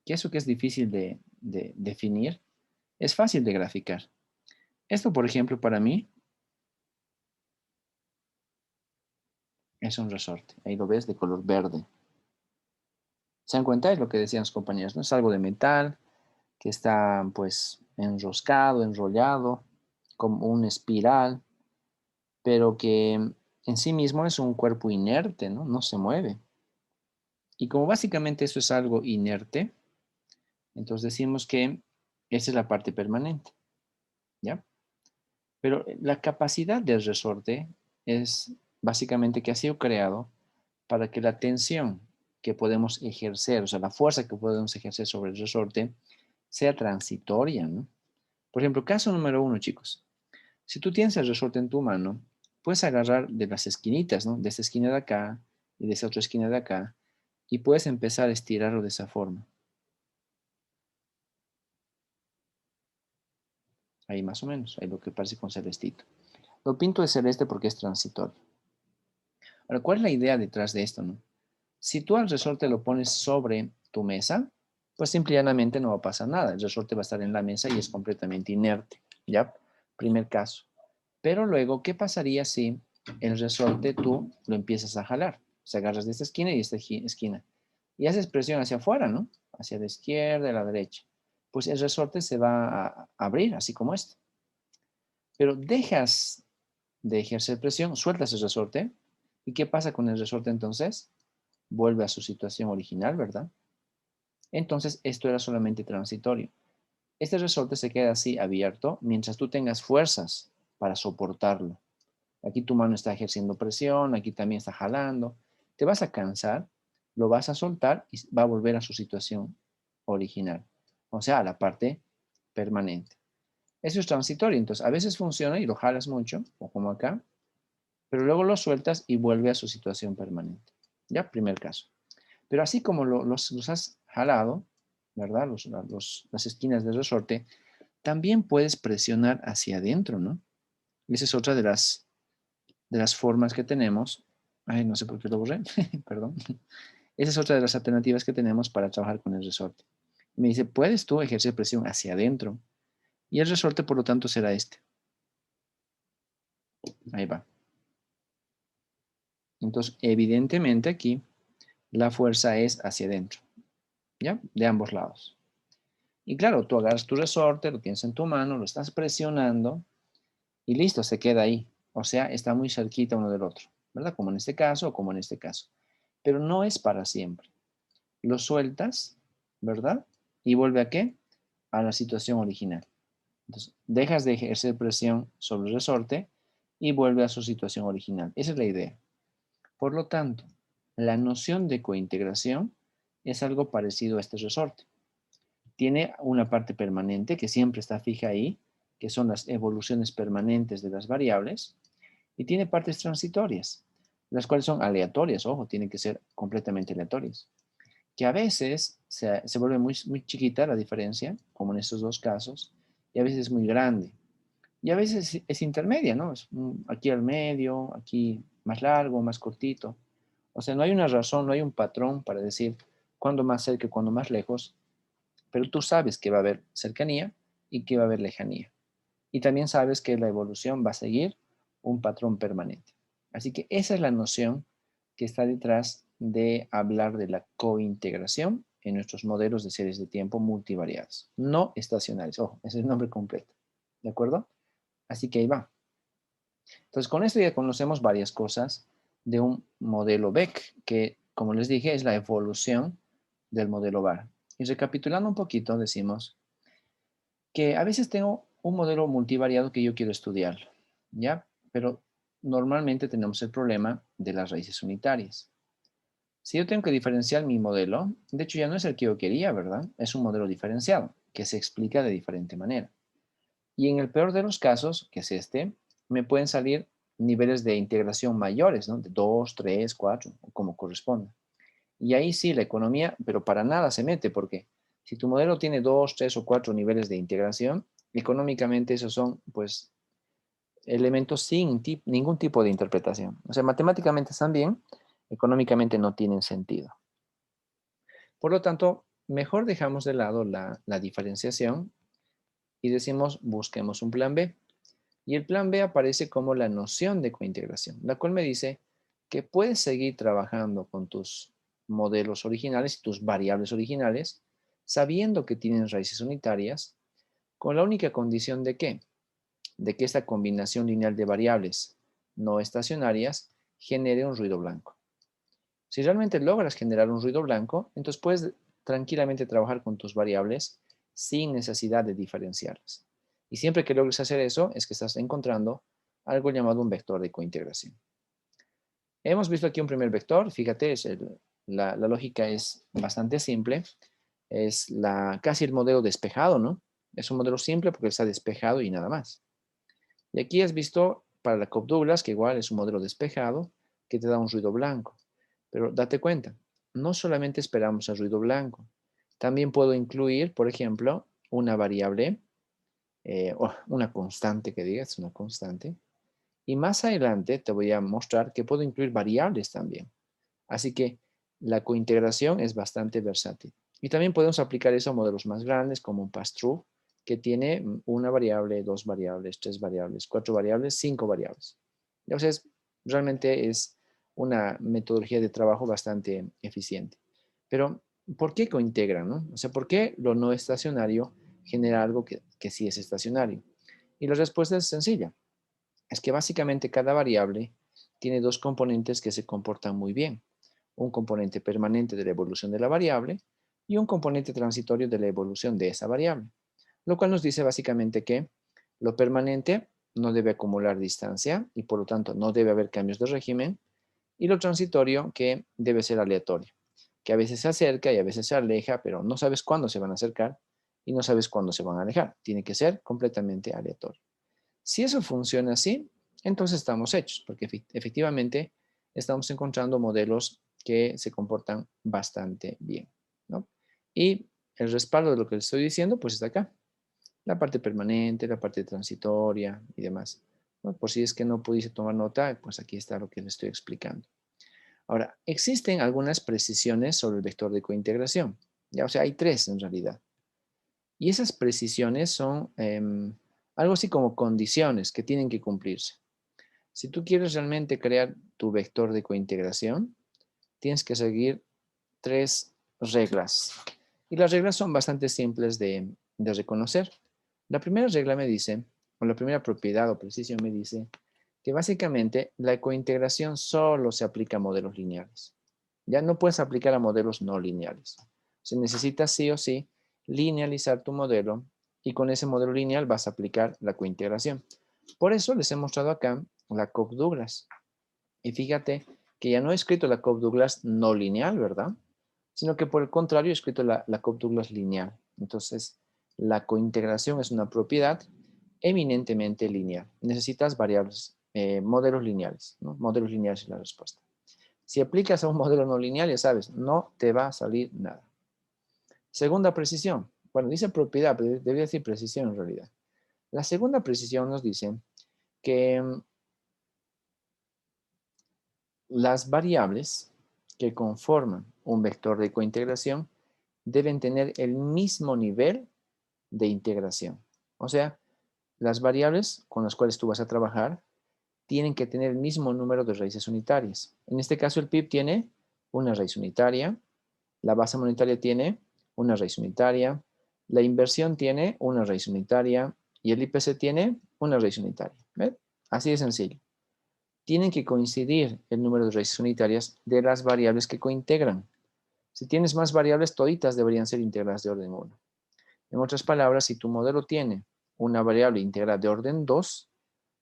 que eso que es difícil de definir es fácil de graficar. Esto, por ejemplo, para mí es un resorte. Ahí lo ves de color verde. ¿Se dan cuenta? Es lo que decían los compañeros, ¿no? Es algo de metal que está pues enroscado, enrollado, como una espiral, pero que en sí mismo es un cuerpo inerte, ¿no? No se mueve. Y como básicamente eso es algo inerte, entonces decimos que esa es la parte permanente, ¿ya? Pero la capacidad del resorte es básicamente que ha sido creado para que la tensión que podemos ejercer, o sea, la fuerza que podemos ejercer sobre el resorte, sea transitoria, ¿no? Por ejemplo, caso número 1, chicos. Si tú tienes el resorte en tu mano, puedes agarrar de las esquinitas, ¿no? De esta esquina de acá y de esa otra esquina de acá, y puedes empezar a estirarlo de esa forma. Ahí más o menos, ahí lo que parece con celestito. Lo pinto de celeste porque es transitorio. Ahora, ¿cuál es la idea detrás de esto, no? Si tú al resorte lo pones sobre tu mesa, pues simple y llanamente no va a pasar nada. El resorte va a estar en la mesa y es completamente inerte, ¿ya? Primer caso. Pero luego, ¿qué pasaría si el resorte tú lo empiezas a jalar? O sea, agarras de esta esquina y de esta esquina. Y haces presión hacia afuera, ¿no? Hacia la izquierda y la derecha. Pues el resorte se va a abrir, así como este. Pero dejas de ejercer presión, sueltas el resorte. ¿Y qué pasa con el resorte entonces? Vuelve a su situación original, ¿verdad? Entonces, esto era solamente transitorio. Este resorte se queda así abierto mientras tú tengas fuerzas para soportarlo. Aquí tu mano está ejerciendo presión, aquí también está jalando. Te vas a cansar, lo vas a soltar y va a volver a su situación original. O sea, a la parte permanente. Eso es transitorio, entonces a veces funciona y lo jalas mucho, o como acá, pero luego lo sueltas y vuelve a su situación permanente. Ya, primer caso. Pero así como los has jalado, ¿verdad? Las esquinas del resorte, también puedes presionar hacia adentro, ¿no? Esa es otra de las formas que tenemos. Ay, no sé por qué lo borré, perdón. Esa es otra de las alternativas que tenemos para trabajar con el resorte. Me dice, puedes tú ejercer presión hacia adentro y el resorte, por lo tanto, será este. Ahí va. Entonces, evidentemente aquí la fuerza es hacia adentro, ¿ya? De ambos lados. Y claro, tú agarras tu resorte, lo tienes en tu mano, lo estás presionando y listo, se queda ahí. O sea, está muy cerquita uno del otro, ¿verdad? Como en este caso o como en este caso. Pero no es para siempre. Lo sueltas, ¿verdad? Y vuelve a ¿qué? A la situación original. Entonces, dejas de ejercer presión sobre el resorte y vuelve a su situación original. Esa es la idea. Por lo tanto, la noción de cointegración es algo parecido a este resorte. Tiene una parte permanente que siempre está fija ahí, que son las evoluciones permanentes de las variables, y tiene partes transitorias, las cuales son aleatorias, ojo, tienen que ser completamente aleatorias, que a veces se vuelve muy chiquita la diferencia, como en estos dos casos, y a veces es muy grande, y a veces es intermedia, ¿no? Es aquí al medio, aquí más largo, más cortito. O sea, no hay una razón, no hay un patrón para decir cuándo más cerca y cuándo más lejos, pero tú sabes que va a haber cercanía y que va a haber lejanía. Y también sabes que la evolución va a seguir un patrón permanente. Así que esa es la noción que está detrás de hablar de la cointegración en nuestros modelos de series de tiempo multivariadas, no estacionarios. Ojo, ese es el nombre completo. ¿De acuerdo? Así que ahí va. Entonces, con esto ya conocemos varias cosas de un modelo Beck, que, como les dije, es la evolución del modelo VAR. Y recapitulando un poquito, decimos que a veces tengo un modelo multivariado que yo quiero estudiar, ¿ya? Pero normalmente tenemos el problema de las raíces unitarias. Si yo tengo que diferenciar mi modelo, de hecho ya no es el que yo quería, ¿verdad? Es un modelo diferenciado, que se explica de diferente manera. Y en el peor de los casos, que es este, me pueden salir niveles de integración mayores, ¿no? De 2, 3, 4, o como corresponda. Y ahí sí, la economía, pero para nada se mete, porque si tu modelo tiene 2, 3 o 4 niveles de integración, económicamente esos son, pues, elementos sin ningún tipo de interpretación. O sea, matemáticamente están bien, económicamente no tienen sentido. Por lo tanto, mejor dejamos de lado la diferenciación y decimos, busquemos un plan B. Y el plan B aparece como la noción de cointegración, la cual me dice que puedes seguir trabajando con tus modelos originales y tus variables originales, sabiendo que tienen raíces unitarias, con la única condición de que esta combinación lineal de variables no estacionarias genere un ruido blanco. Si realmente logras generar un ruido blanco, entonces puedes tranquilamente trabajar con tus variables sin necesidad de diferenciarlas. Y siempre que logres hacer eso, es que estás encontrando algo llamado un vector de cointegración. Hemos visto aquí un primer vector. Fíjate, la lógica es bastante simple. Es casi el modelo despejado, ¿no? Es un modelo simple porque está despejado y nada más. Y aquí has visto para la Cobb-Douglas, que igual es un modelo despejado, que te da un ruido blanco. Pero date cuenta, no solamente esperamos el ruido blanco. También puedo incluir, por ejemplo, una variable, o una constante que digas, una constante. Y más adelante te voy a mostrar que puedo incluir variables también. Así que la cointegración es bastante versátil. Y también podemos aplicar eso a modelos más grandes como un pass-through, que tiene una variable, 2 variables, 3 variables, 4 variables, 5 variables. Entonces, realmente es una metodología de trabajo bastante eficiente. Pero, ¿por qué cointegran, no? O sea, ¿por qué lo no estacionario genera algo que sí es estacionario? Y la respuesta es sencilla. Es que básicamente cada variable tiene dos componentes que se comportan muy bien. Un componente permanente de la evolución de la variable y un componente transitorio de la evolución de esa variable. Lo cual nos dice básicamente que lo permanente no debe acumular distancia y por lo tanto no debe haber cambios de régimen, y lo transitorio que debe ser aleatorio, que a veces se acerca y a veces se aleja, pero no sabes cuándo se van a acercar y no sabes cuándo se van a alejar. Tiene que ser completamente aleatorio. Si eso funciona así, entonces estamos hechos, porque efectivamente estamos encontrando modelos que se comportan bastante bien, ¿no? Y el respaldo de lo que les estoy diciendo, pues está acá. La parte permanente, la parte transitoria y demás, ¿no? Por si es que no pudiste tomar nota, pues aquí está lo que les estoy explicando. Ahora, existen algunas precisiones sobre el vector de cointegración. Ya, o sea, hay 3 en realidad. Y esas precisiones son algo así como condiciones que tienen que cumplirse. Si tú quieres realmente crear tu vector de cointegración, tienes que seguir 3 reglas. Y las reglas son bastante simples de reconocer. La primera regla me dice, o la primera propiedad o precisión me dice, que básicamente la cointegración solo se aplica a modelos lineales. Ya no puedes aplicar a modelos no lineales. Se necesita sí o sí linealizar tu modelo y con ese modelo lineal vas a aplicar la cointegración. Por eso les he mostrado acá la Cobb-Douglas. Y fíjate que ya no he escrito la Cobb-Douglas no lineal, ¿verdad? Sino que por el contrario he escrito la Cobb-Douglas lineal. Entonces, la cointegración es una propiedad eminentemente lineal. Necesitas variables, modelos lineales, ¿no? Modelos lineales es la respuesta. Si aplicas a un modelo no lineal, ya sabes, no te va a salir nada. Segunda precisión. Bueno, dice propiedad, pero debería decir precisión en realidad. La segunda precisión nos dice que las variables que conforman un vector de cointegración deben tener el mismo nivel de integración. O sea, las variables con las cuales tú vas a trabajar tienen que tener el mismo número de raíces unitarias. En este caso, el PIB tiene una raíz unitaria, la base monetaria tiene una raíz unitaria, la inversión tiene una raíz unitaria y el IPC tiene una raíz unitaria. ¿Ves? Así de sencillo. Tienen que coincidir el número de raíces unitarias de las variables que cointegran. Si tienes más variables, toditas deberían ser integradas de orden 1. En otras palabras, si tu modelo tiene una variable integrada de orden 2,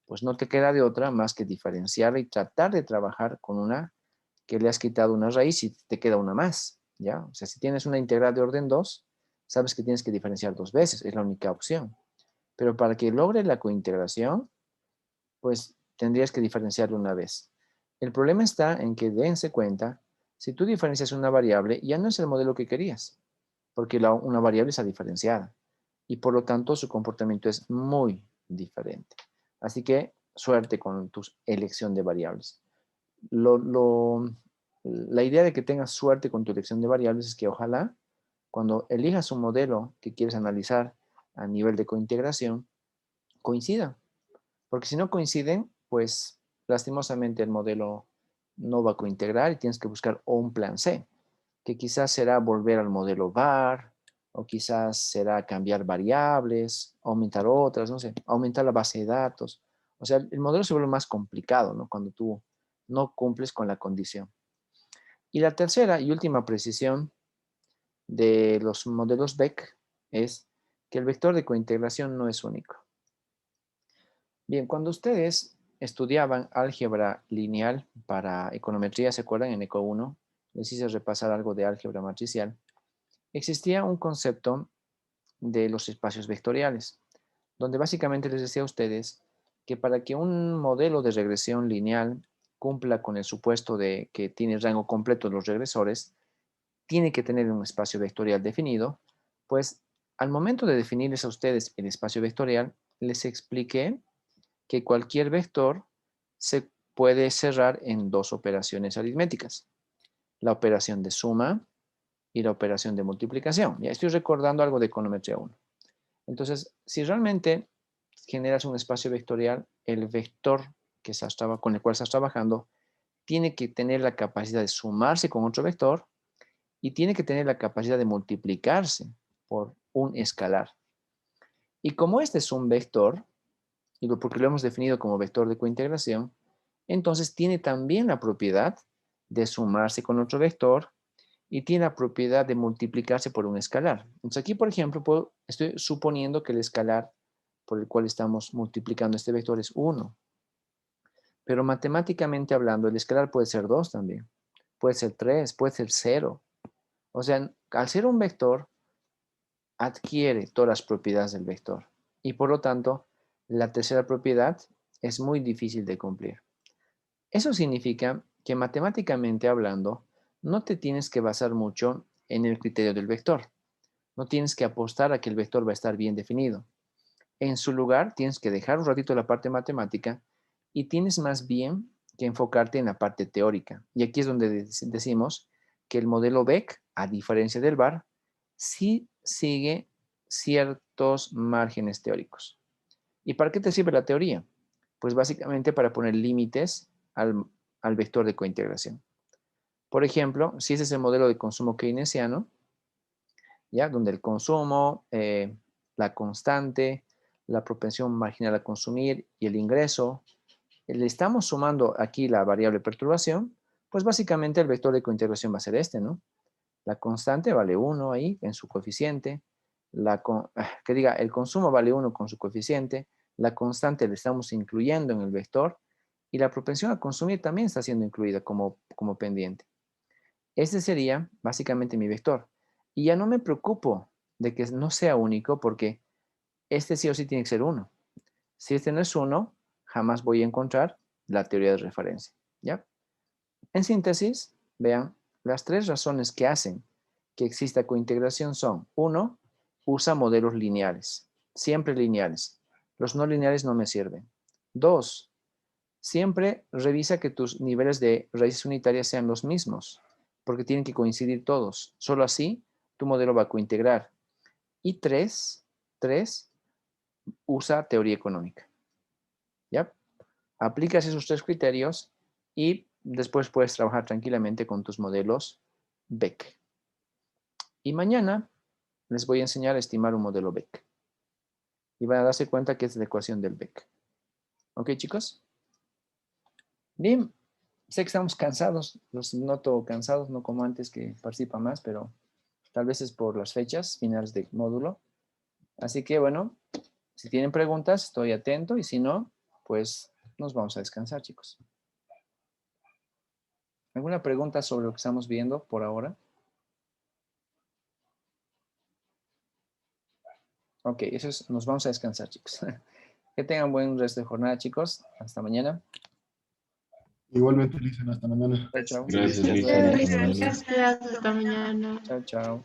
pues no te queda de otra más que diferenciarla y tratar de trabajar con una que le has quitado una raíz y te queda una más, ¿ya? O sea, si tienes una integral de orden 2, sabes que tienes que diferenciar 2 veces, es la única opción. Pero para que logre la cointegración, pues tendrías que diferenciarlo una vez. El problema está en que dense cuenta, si tú diferencias una variable, ya no es el modelo que querías, porque una variable está diferenciada y por lo tanto su comportamiento es muy diferente. Así que suerte con tu elección de variables. La idea de que tengas suerte con tu elección de variables es que ojalá cuando elijas un modelo que quieres analizar a nivel de cointegración, coincida. Porque si no coinciden, pues lastimosamente el modelo no va a cointegrar y tienes que buscar un plan C, que quizás será volver al modelo VAR, o quizás será cambiar variables, aumentar otras, no sé, aumentar la base de datos. O sea, el modelo se vuelve más complicado, ¿no? Cuando tú no cumples con la condición. Y la tercera y última precisión de los modelos Beck es que el vector de cointegración no es único. Bien, cuando ustedes estudiaban álgebra lineal para econometría, ¿se acuerdan? En Eco 1, les hice repasar algo de álgebra matricial. Existía un concepto de los espacios vectoriales, donde básicamente les decía a ustedes que para que un modelo de regresión lineal cumpla con el supuesto de que tiene rango completo de los regresores, tiene que tener un espacio vectorial definido, pues al momento de definirles a ustedes el espacio vectorial, les expliqué que cualquier vector se puede cerrar en 2 operaciones aritméticas, la operación de suma y la operación de multiplicación. Ya estoy recordando algo de econometría 1. Entonces, si realmente generas un espacio vectorial, el vector con el cual estás trabajando tiene que tener la capacidad de sumarse con otro vector y tiene que tener la capacidad de multiplicarse por un escalar. Y como este es un vector, porque lo hemos definido como vector de cointegración, entonces tiene también la propiedad de sumarse con otro vector y tiene la propiedad de multiplicarse por un escalar. Entonces aquí, por ejemplo, estoy suponiendo que el escalar por el cual estamos multiplicando este vector es 1. Pero matemáticamente hablando, el escalar puede ser 2 también. Puede ser 3, puede ser 0. O sea, al ser un vector, adquiere todas las propiedades del vector. Y por lo tanto, la tercera propiedad es muy difícil de cumplir. Eso significa que matemáticamente hablando, no te tienes que basar mucho en el criterio del vector. No tienes que apostar a que el vector va a estar bien definido. En su lugar, tienes que dejar un ratito la parte matemática y tienes más bien que enfocarte en la parte teórica. Y aquí es donde decimos que el modelo Beck, a diferencia del VAR, sí sigue ciertos márgenes teóricos. ¿Y para qué te sirve la teoría? Pues básicamente para poner límites al vector de cointegración. Por ejemplo, si ese es el modelo de consumo keynesiano, ¿ya? Donde el consumo, la constante, la propensión marginal a consumir y el ingreso, le estamos sumando aquí la variable perturbación, pues básicamente el vector de cointegración va a ser este, ¿no? La constante vale 1 ahí en su coeficiente, el consumo vale 1 con su coeficiente, la constante le estamos incluyendo en el vector y la propensión a consumir también está siendo incluida como pendiente. Este sería básicamente mi vector. Y ya no me preocupo de que no sea único porque este sí o sí tiene que ser 1. Si este no es 1, jamás voy a encontrar la teoría de referencia. ¿Ya? En síntesis, vean, las 3 razones que hacen que exista cointegración son: 1, usa modelos lineales, siempre lineales. Los no lineales no me sirven. 2, siempre revisa que tus niveles de raíces unitarias sean los mismos, porque tienen que coincidir todos. Solo así tu modelo va a cointegrar. Y 3, usa teoría económica. ¿Ya? Aplicas esos 3 criterios y después puedes trabajar tranquilamente con tus modelos Beck. Y mañana les voy a enseñar a estimar un modelo Beck. Y van a darse cuenta que es la ecuación del Beck. ¿Ok, chicos? Bien, sé que estamos cansados, los noto cansados, no como antes que participa más, pero tal vez es por las fechas finales de módulo. Así que bueno, si tienen preguntas, estoy atento y si no, pues nos vamos a descansar, chicos. ¿Alguna pregunta sobre lo que estamos viendo por ahora? Ok, nos vamos a descansar, chicos. Que tengan buen resto de jornada, chicos. Hasta mañana. Igualmente, Lisa, hasta mañana. Chao, chao. Gracias, Gracias. Lisa. Gracias, hasta mañana. Chao, chao.